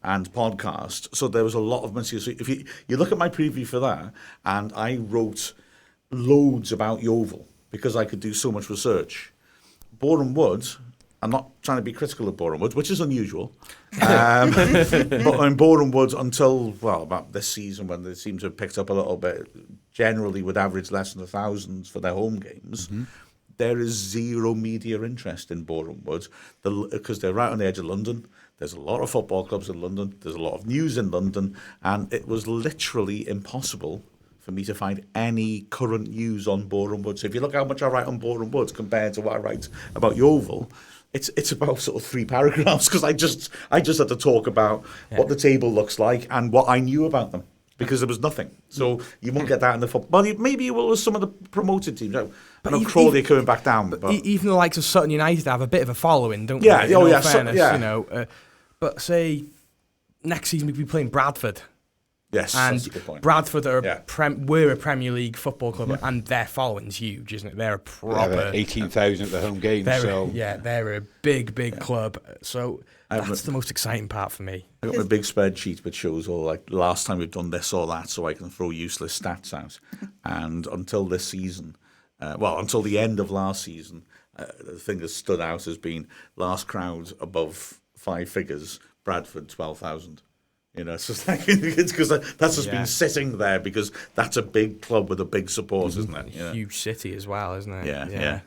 S2: and podcast. So there was a lot of material. So if you look at my preview for that, and I wrote loads about Yeovil because I could do so much research. Boreham Wood, I'm not trying to be critical of Boreham Wood, which is unusual. But in Boreham Wood, until, about this season when they seem to have picked up a little bit, generally would average less than 1,000 for their home games. There is zero media interest in Boreham Wood because they're right on the edge of London. There's a lot of football clubs in London. There's a lot of news in London. And it was literally impossible for me to find any current news on Boreham Wood. So if you look how much I write on Boreham Wood compared to what I write about Yeovil, it's about sort of 3 paragraphs because I just had to talk about what the table looks like and what I knew about them because there was nothing. So you won't get that in the football. Well, maybe you will with some of the promoted teams. I know Crawley are coming back down. But
S1: even the likes of Sutton United have a bit of a following, don't
S2: they?
S1: Fairness, but say next season we could be playing Bradford.
S2: Yes,
S1: and
S2: that's a good point.
S1: Bradford are we're a Premier League football club, and their following's huge, isn't it? They're a proper
S3: 18,000 at the home games.
S1: They're a big club. So that's the most exciting part for me.
S2: I got my big spreadsheet which shows all like last time we've done this or that, so I can throw useless stats out. And until this season, until the end of last season, the thing that stood out as being last crowd above 5 figures, Bradford 12,000. It's just like it's because that's just been sitting there because that's a big club with a big support, isn't it?
S1: Huge city as well, isn't it?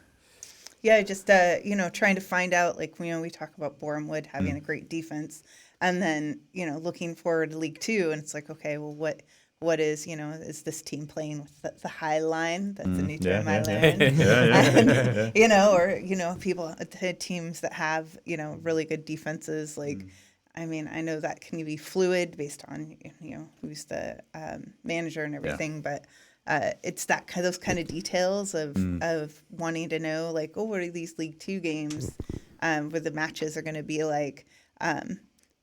S4: Yeah. Just trying to find out, like, we talk about Boreham Wood having a great defense, and then looking forward to League Two, and it's like, okay, well, what is is this team playing with the high line? That's a new term I learned. People teams that have really good defenses, like. I mean, I know that can be fluid based on who's the manager and everything, but it's those kind of details of wanting to know, like, what are these League Two games where the matches are going to be like,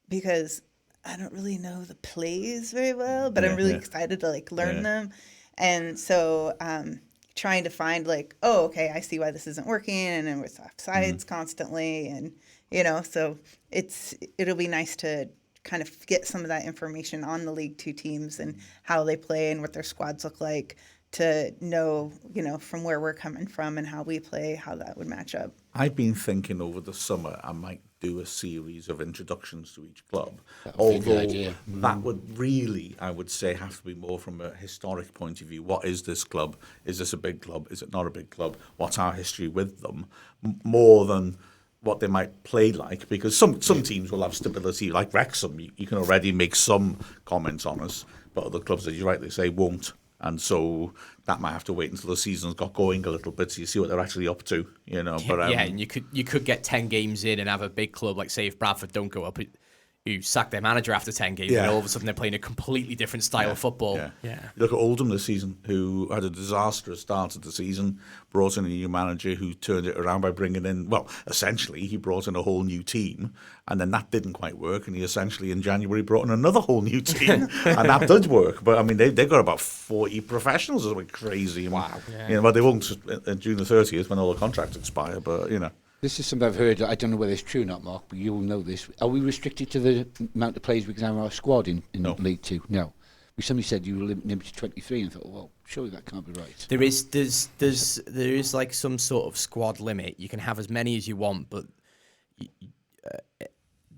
S4: because I don't really know the plays very well, but I'm really excited to learn them, and so trying to find okay, I see why this isn't working, and then with offsides constantly, and so it'll be nice to kind of get some of that information on the League Two teams and how they play and what their squads look like to know, from where we're coming from and how we play, how that would match up.
S2: I've been thinking over the summer I might do a series of introductions to each club. Although that would really, I would say, have to be more from a historic point of view. What is this club? Is this a big club? Is it not a big club? What's our history with them? More than what they might play like, because some teams will have stability, like Wrexham. You can already make some comments on us, but other clubs, as you rightly say, won't. And so that might have to wait until the season's got going a little bit so you see what they're actually up to, you know. But
S5: and you could get 10 games in and have a big club, like say if Bradford don't go up, who sack their manager after 10 games, and all of a sudden they're playing a completely different style of football.
S2: You look at Oldham this season, who had a disastrous start to the season, brought in a new manager who turned it around by bringing in, well, essentially he brought in a whole new team, and then that didn't quite work, and he essentially in January brought in another whole new team, and that did work. But I mean, they've got about 40 professionals. It's like crazy. Wow. You know, but they won't June the 30th when all the contracts expire. But you know.
S3: This is something I've heard. I don't know whether it's true or not, Mark, but you'll know this. Are we restricted to the amount of players we can have in our squad in League Two? No. Somebody said you were limited to 23, and I thought, well, surely that can't be right.
S5: There is like some sort of squad limit. You can have as many as you want, but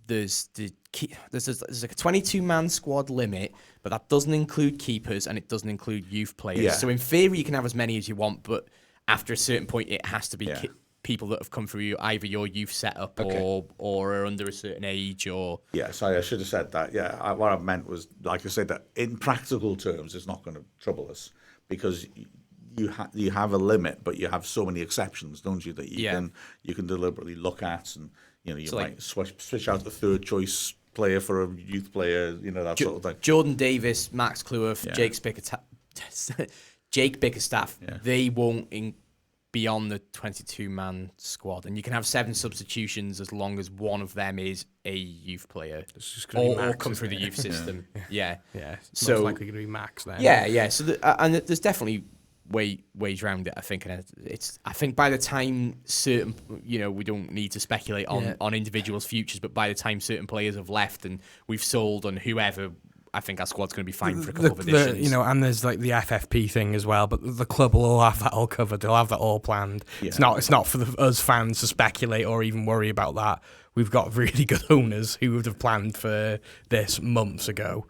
S5: there's like a 22-man squad limit, but that doesn't include keepers and it doesn't include youth players.
S2: Yeah.
S5: So in theory, you can have as many as you want, but after a certain point, it has to be people that have come through either your youth setup or are under a certain age or...
S2: Yeah, sorry, I should have said that. Yeah, what I meant was, like I said, that in practical terms, it's not going to trouble us because you have a limit, but you have so many exceptions, don't you, that you can deliberately look at, and you know you might switch out the third choice player for a youth player, you know, that sort of thing.
S5: Jordan Davis, Max Cleworth, Jake Bickerstaff, they won't be on the 22-man squad, and you can have 7 substitutions as long as one of them is a youth player or come through the youth system. Yeah.
S1: It's most likely going to be Max then.
S5: Yeah. So and there's definitely ways around it. I think, and I think by the time certain, you know, we don't need to speculate on individuals' futures, but by the time certain players have left and we've sold on whoever, I think our squad's going to be fine for a couple of editions.
S1: You know, and there's like the FFP thing as well, but the club will all have that all covered. They'll have that all planned. Yeah. It's not for us fans to speculate or even worry about that. We've got really good owners who would have planned for this months ago.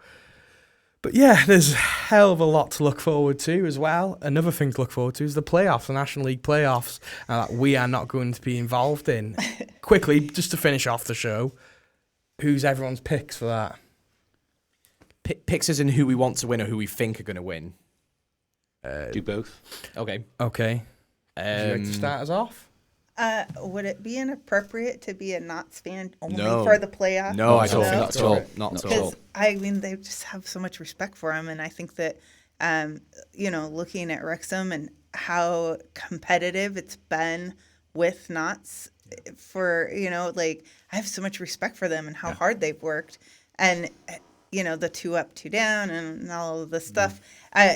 S1: But yeah, there's a hell of a lot to look forward to as well. Another thing to look forward to is the playoffs, the National League playoffs, that we are not going to be involved in. Quickly, just to finish off the show, who's everyone's picks for that?
S5: Picks as in who we want to win or who we think are going to win.
S3: Do both.
S5: Okay.
S1: Would you like to start us off?
S4: Would it be inappropriate to be a Knots fan only
S5: No.
S4: for the playoffs?
S5: No, I don't think not at all. Not at all.
S4: Because, I mean, they just have so much respect for him, and I think that, you know, looking at Wrexham and how competitive it's been with Knots for, you know, like, I have so much respect for them and how hard they've worked. And, you know, the 2 up, 2 down and all of the stuff,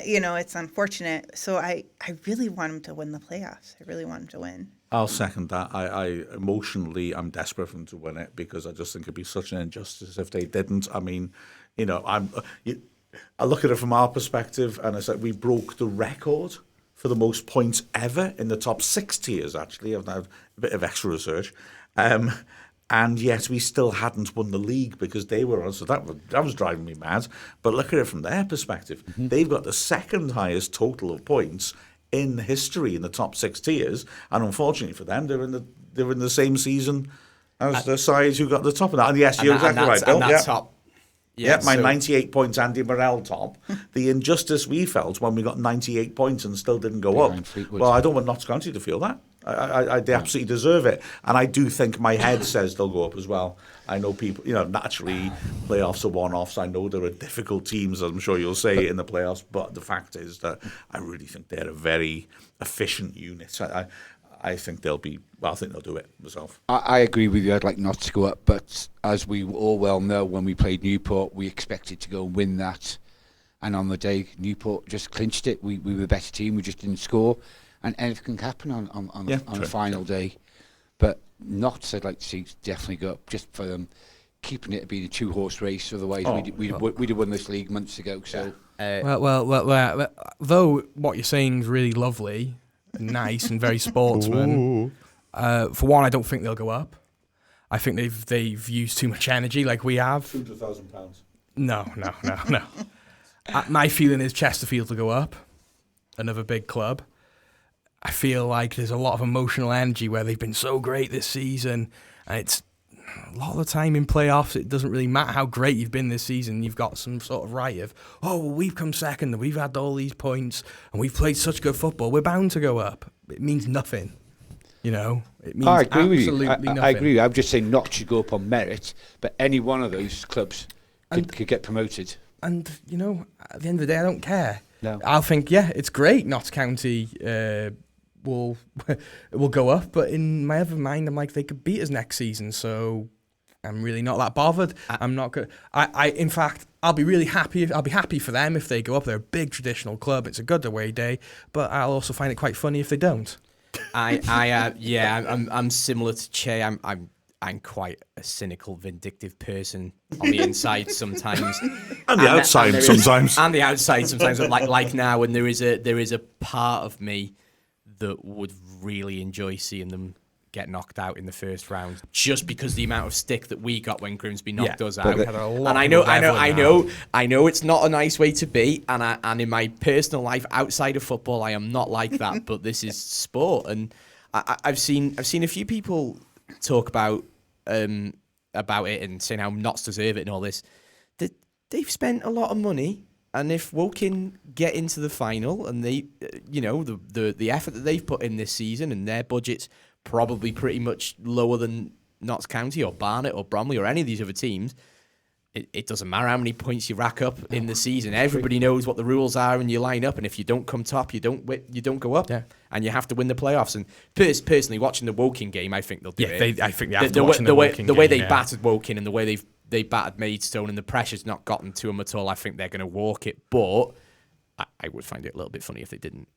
S4: you know, it's unfortunate. So I really want him to win the playoffs. I really want him to win.
S2: I'll second that. I emotionally, I'm desperate for them to win it because I just think it'd be such an injustice if they didn't. I mean, you know, I look at it from our perspective, and it's like we broke the record for the most points ever in the top 6 tiers. Actually, I've done a bit of extra research, and yet we still hadn't won the league because they were on. So that was driving me mad. But look at it from their perspective. They've got the second highest total of points in history in the top 6 tiers, and unfortunately for them, they're in the same season as the sides who got the top of that. And yes, you're exactly right, Bill.
S5: Top.
S2: My 98 points, Andy Morrell top. The injustice we felt when we got 98 points and still didn't go up. Well, I don't want Notts County to feel that. They absolutely deserve it. And I do think my head says they'll go up as well. I know people, you know, naturally playoffs are one-offs. I know there are difficult teams, as I'm sure you'll say, in the playoffs. But the fact is that I really think they're a very efficient unit. I think they'll be, well, I think they'll do it myself.
S3: I agree with you. I'd like Notts to go up. But as we all well know, when we played Newport, we expected to go and win that. And on the day, Newport just clinched it. We were a better team. We just didn't score. And anything can happen on the final day. But Notts, I'd like to see definitely go up just for them keeping it being a 2-horse race. Otherwise, we'd have won this league months ago. So,
S1: well, though what you're saying is really lovely, and nice, and very sportsman. For one, I don't think they'll go up. I think they've used too much energy, like we have.
S2: £200,000.
S1: No. My feeling is Chesterfield will go up. Another big club. I feel like there's a lot of emotional energy where they've been so great this season, and a lot of the time in playoffs, it doesn't really matter how great you've been this season. You've got some sort of right of, oh, well, we've come second and we've had all these points and we've played such good football. We're bound to go up. It means nothing. It means
S3: I agree
S1: absolutely
S3: with you.
S1: nothing.
S3: I agree. I'm just saying not to go up on merit, but any one of those clubs could get promoted.
S1: And, at the end of the day, I don't care.
S3: No.
S1: I'll think, it's great Notts County will go up, but in my other mind, I'm like, they could beat us next season, so I'm really not that bothered. I'm not good. In fact, I'll be really happy. I'll be happy for them if they go up. They're a big traditional club. It's a good away day, but I'll also find it quite funny if they don't.
S5: I'm similar to Chay. I'm quite a cynical, vindictive person on the inside sometimes,
S2: and the outside sometimes.
S5: And the outside sometimes, like now, and there is a part of me that would really enjoy seeing them get knocked out in the first round, just because the amount of stick that we got when Grimsby knocked us out. And I know it's not a nice way to be, and in my personal life outside of football, I am not like that. But this is sport, and I've seen a few people talk about it and saying how Notts deserve it and all this. They've spent a lot of money, and if Woking get into the final, and they, the effort that they've put in this season, and their budget's probably pretty much lower than Notts County or Barnet or Bromley or any of these other teams, it doesn't matter how many points you rack up in the season. Everybody knows what the rules are, and you line up, and if you don't come top, you don't go up, and you have to win the playoffs. And personally, watching the Woking game, I think they'll do it.
S1: I think they have to watch the Woking game.
S5: The way they battered Woking and the way they battered Maidstone, and the pressure's not gotten to them at all, I think they're going to walk it. But I would find it a little bit funny if they didn't.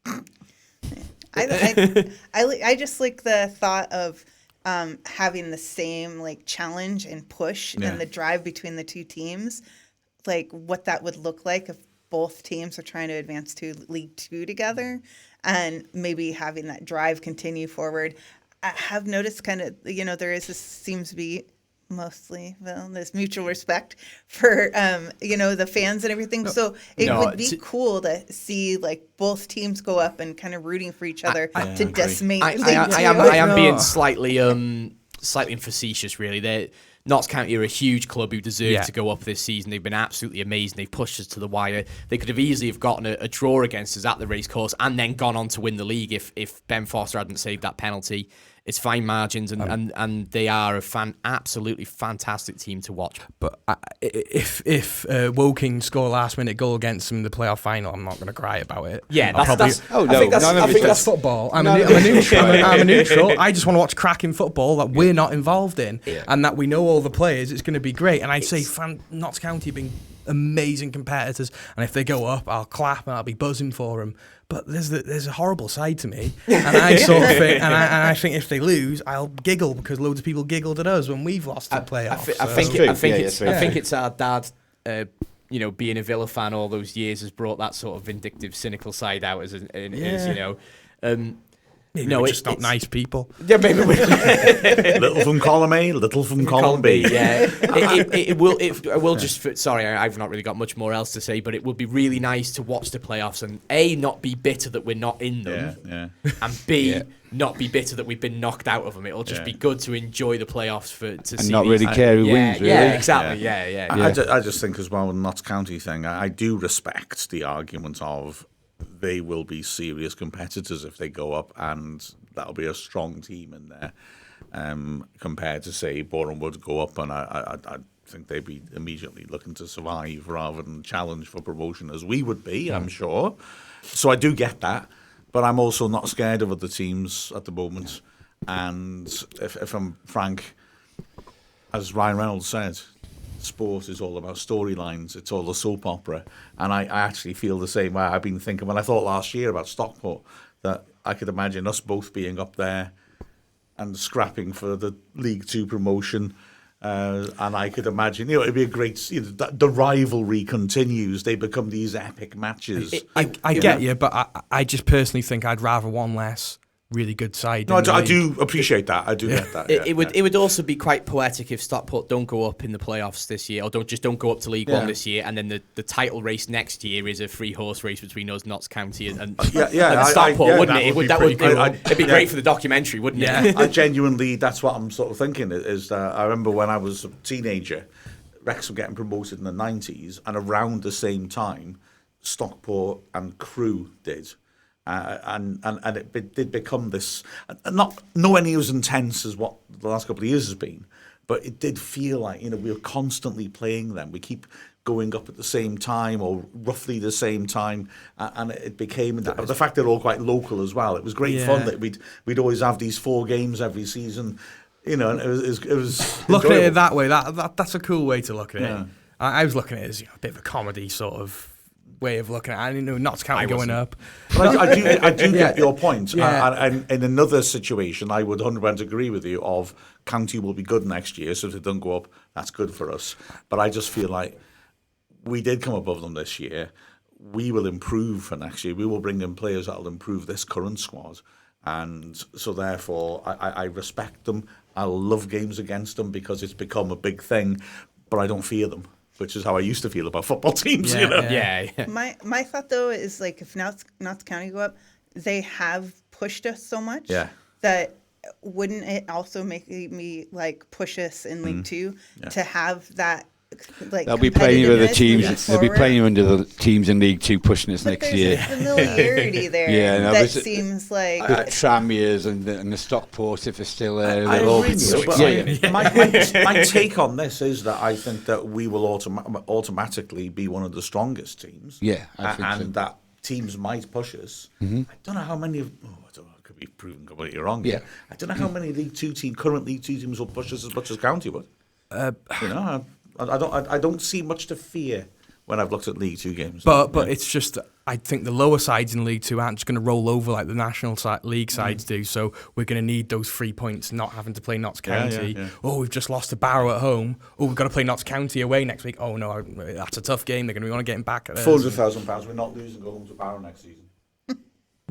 S4: I just like the thought of having the same challenge and push and the drive between the two teams, like what that would look like if both teams are trying to advance to League Two together, and maybe having that drive continue forward. I have noticed seems to be mostly there's mutual respect for the fans and everything, so it would be cool to see both teams go up and kind of rooting for each other to decimate.
S5: I am being slightly facetious, really. Notts County are a huge club who deserve to go up this season. They've been absolutely amazing. They've pushed us to the wire. They could have easily have gotten a draw against us at the racecourse and then gone on to win the league if Ben Foster hadn't saved that penalty. It's fine margins, and they are a absolutely fantastic team to watch.
S1: But if Woking score a last-minute goal against them in the playoff final, I'm not going to cry about it.
S5: Yeah,
S1: I think that's football. I'm a neutral. I just want to watch cracking football that we're not involved in, and that we know all the players. It's going to be great. And I'd say Notts County being amazing competitors, and if they go up, I'll clap and I'll be buzzing for them. But there's a horrible side to me, and I sort of think, and I think if they lose, I'll giggle because loads of people giggled at us when we've lost the playoffs.
S5: I think it's our dad, being a Villa fan all those years has brought that sort of vindictive, cynical side out as
S1: Maybe we're just not nice people.
S5: Yeah, maybe
S2: little from column A, little from column B.
S5: Yeah, it will just. Sorry, I've not really got much more else to say, but it would be really nice to watch the playoffs and A, not be bitter that we're not in them, and B, not be bitter that we've been knocked out of them. It'll just be good to enjoy the playoffs to see.
S3: Not really care who wins. Really.
S5: Yeah, exactly. Yeah.
S2: I just think as well with the Notts County thing, I do respect the argument of they will be serious competitors if they go up, and that'll be a strong team in there compared to, say, Boreham Wood go up, and I think they'd be immediately looking to survive rather than challenge for promotion as we would be, I'm sure. So I do get that, but I'm also not scared of other teams at the moment. And if I'm frank, as Ryan Reynolds said, sport is all about storylines. It's all a soap opera. And I actually feel the same way. I've been thinking, when I thought last year about Stockport, that I could imagine us both being up there and scrapping for the League Two promotion. And I could imagine, it'd be a great, the rivalry continues. They become these epic matches.
S1: I get you, but I just personally think I'd rather one less really good side.
S2: No,
S1: in the
S2: I
S1: league.
S2: do appreciate that. I do get that.
S5: It would also be quite poetic if Stockport don't go up in the playoffs this year, or don't go up to League One this year, and then the title race next year is a 3-horse race between us, Notts County, and Stockport, wouldn't it? It'd be great for the documentary, wouldn't it?
S2: I genuinely, that's what I'm sort of thinking. Is that I remember when I was a teenager, Wrexham getting promoted in the 90s, and around the same time, Stockport and Crewe did. And it did become this, not nowhere near as intense as what the last couple of years has been, but it did feel like, we were constantly playing them. We keep going up at the same time or roughly the same time, and it became the fact they're all quite local as well. It was great fun that we'd always have these 4 games every season, and it was
S1: looking at
S2: enjoyable.
S1: it that way. That's a cool way to look at it. I was looking at it as a bit of a comedy sort of way of looking at it. I Notts County going up.
S2: But I do get your point. And in another situation, I would 100% agree with you of County will be good next year, so if they don't go up, that's good for us. But I just feel like we did come above them this year. We will improve for next year. We will bring in players that will improve this current squad. And so therefore, I respect them. I love games against them because it's become a big thing, but I don't fear them, which is how I used to feel about football teams.
S4: My thought though is like if Notts County go up, they have pushed us so much that wouldn't it also make me like push us in League Two to have that like
S3: they'll be playing with the teams. They'll be
S4: forward?
S3: playing under the teams in League Two pushing us next year.
S4: There's familiarity there that seems like
S3: the Tramiers and the Stockport, if they're still there.
S2: I agree with you, but my take on this is that I think that we will automatically be one of the strongest teams.
S3: Yeah, I think
S2: and
S3: so.
S2: that teams might push us.
S3: Mm-hmm.
S2: I don't know how many of. I don't know. I could be proven completely wrong.
S3: Yeah.
S2: I don't know how many current League Two teams will push us as much as County would. I don't see much to fear when I've looked at League Two games.
S1: But it's just, I think the lower sides in League Two aren't just going to roll over like the National League sides do. So we're going to need those 3 points, not having to play Notts County. Oh, we've just lost to Barrow at home. Oh, we've got to play Notts County away next week. Oh no, that's a tough game. They're going to want to get him back.
S2: £400,000. We're not losing. Go home to Barrow next season.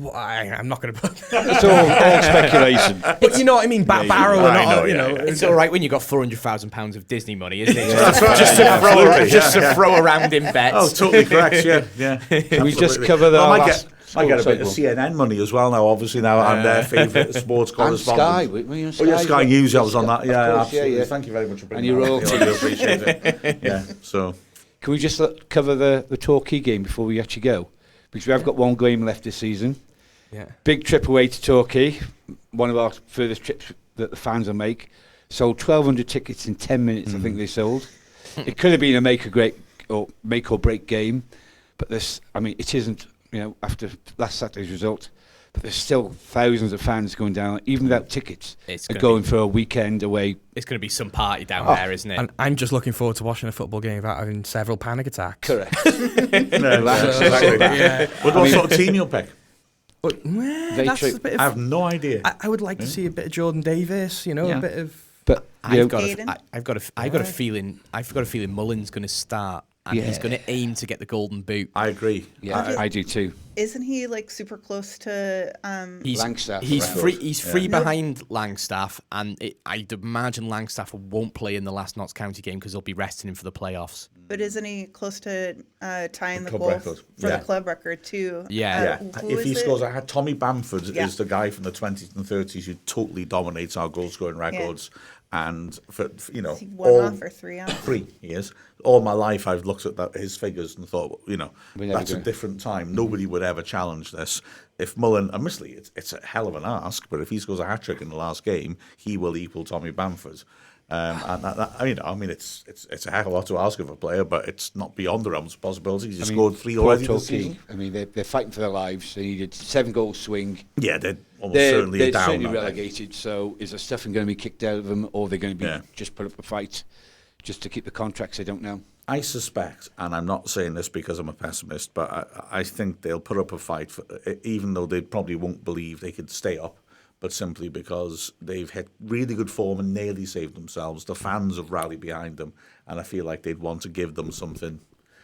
S1: Well, I'm not going to put.
S3: It's all speculation.
S1: But you know what I mean. Barrow or not,
S5: It's all right when you got £400,000 of Disney money, isn't it?
S2: Just
S5: to throw around in bets.
S2: Oh, totally correct. Yeah.
S3: Can we just cover the last?
S2: I get a bit of CNN money as well now. Obviously now I'm their favourite sports correspondent.
S3: And Sky.
S2: Sky News. I was on that. Yeah,
S3: course,
S2: absolutely.
S3: yeah.
S2: Thank you very much for
S3: And
S2: bringing
S3: you're
S2: that
S3: all.
S2: up. I really appreciate it. Yeah. So
S3: can we just cover the Torquay game before we actually go? Because we have got one game left this season.
S1: Yeah.
S3: Big trip away to Torquay, one of our furthest trips that the fans will make. Sold 1,200 tickets in 10 minutes, I think they sold. It could have been a make or break game, but it isn't, after last Saturday's result, but there's still thousands of fans going down, even without tickets, going for a weekend away.
S5: It's going to be some party down there, isn't it?
S1: And I'm just looking forward to watching a football game without having several panic attacks.
S3: Correct.
S2: What sort of team you'll pick?
S1: But, that's a bit of,
S2: I have no idea.
S1: I would like to see a bit of Jordan Davis, a bit of.
S3: But
S5: I've got a feeling Mullin's going to start, and he's going to aim to get the golden boot.
S2: I agree.
S3: Yeah, I do too.
S4: Isn't he like super close to?
S3: Langstaff.
S5: He's free behind Langstaff, and I'd imagine Langstaff won't play in the last Notts County game because they'll be resting him for the playoffs.
S4: But isn't he close to tying the
S2: club
S4: goal
S2: record.
S4: for the club record too?
S2: If he scores, I had Tommy Bamford is the guy from the 20s and 30s who totally dominates our goal scoring records. And for
S4: Is he one off or 3 off?
S2: 3 years. All my life, I've looked at his figures and thought, that's a different time. Nobody would ever challenge this. If Mullin, admittedly, it's a hell of an ask, but if he scores a hat trick in the last game, he will equal Tommy Bamford. It's a heck of a lot to ask of a player, but it's not beyond the realms of possibilities. He scored 3 already this season.
S3: They're fighting for their lives. They needed 7-goal swing.
S2: Yeah, they're almost certainly down.
S3: They're certainly relegated. So is there stuffing going to be kicked out of them, or are they going to be just put up a fight just to keep the contracts? I don't know.
S2: I suspect, and I'm not saying this because I'm a pessimist, but I think they'll put up a fight, even though they probably won't believe they could stay up. But simply because they've hit really good form and nearly saved themselves. The fans have rallied behind them, and I feel like they'd want to give them something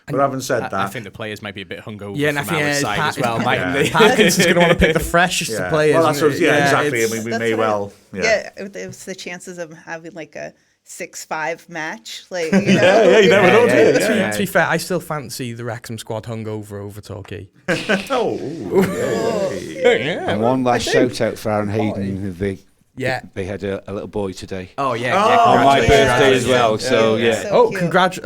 S2: But having said that,
S5: I think the players might be a bit hungover
S1: Yeah, and
S5: from our side as well,
S1: yeah.
S5: mightn't they?
S1: Parkinson's going to want to pick the freshest of players.
S2: Well, that's what, exactly. I mean, we
S4: That's
S2: may
S4: what
S2: well.
S4: it was the chances of having like a 6-5 match, like
S2: you never know.
S1: To be fair, I still fancy the Wrexham squad hungover over Torquay.
S3: And one last shout out for Aaron Hayden. They had a little boy today.
S5: Oh yeah,
S3: on my birthday as well. So yeah.
S1: So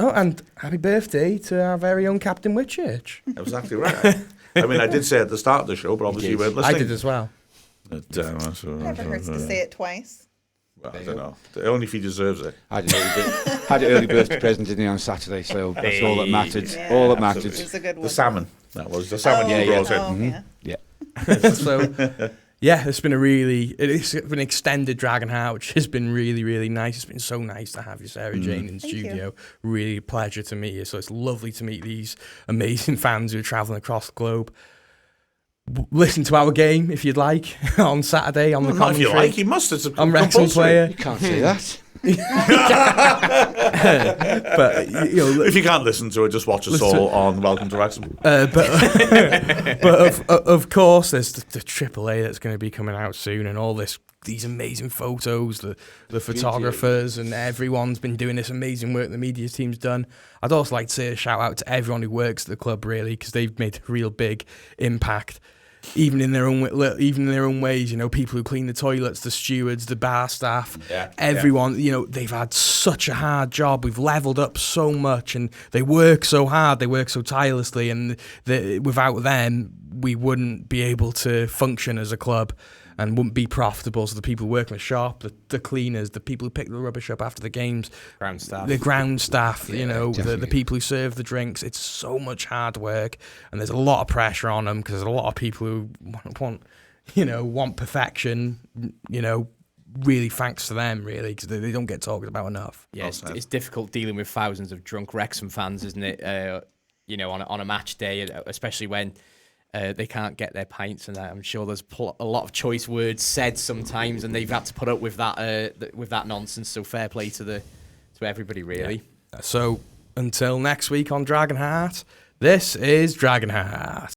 S1: and happy birthday to our very own Captain Whitchurch.
S2: Exactly right. I mean, I did say at the start of the show, but obviously you weren't listening.
S1: I did as well.
S4: Never hurts to say it twice.
S2: Well, I don't know. Only if he deserves it.
S3: I had an early birthday present, didn't he, on Saturday, so that's all that mattered. All that mattered.
S4: It was a good one.
S2: The salmon. That was the salmon you brought in.
S3: Yeah.
S1: So, yeah, it's been an extended Dragonheart, which has been really, really nice. It's been so nice to have you, Sarah Jane, in the studio. Really a pleasure to meet you. So it's lovely to meet these amazing fans who are travelling across the globe. Listen to our game if you'd like on Saturday on the commentary.
S2: If you like, you must. It's
S1: I'm Wrexham player.
S3: You can't say that.
S2: But if you can't listen to it, just watch us all on Welcome to Wrexham.
S1: But of course, there's the AAA that's going to be coming out soon, and all these amazing photos, the photographers, and everyone's been doing this amazing work the media team's done. I'd also like to say a shout out to everyone who works at the club, really, because they've made a real big impact. Even in their own ways, people who clean the toilets, the stewards, the bar staff, everyone, they've had such a hard job. We've leveled up so much, and they work so hard, they work so tirelessly, and without them, we wouldn't be able to function as a club and wouldn't be profitable. So the people who work in the shop, the cleaners, the people who pick the rubbish up after the games, the ground staff, the people who serve the drinks. It's so much hard work, and there's a lot of pressure on them because there's a lot of people who want perfection. Really thanks to them, really, because they don't get talked about enough.
S5: Yeah, it's difficult dealing with thousands of drunk Wrexham fans, isn't it? On a match day, especially when they can't get their pints, and I'm sure there's a lot of choice words said sometimes, and they've had to put up with that nonsense. So fair play to everybody, really.
S1: Yeah. So until next week on Dragonheart, this is Dragonheart.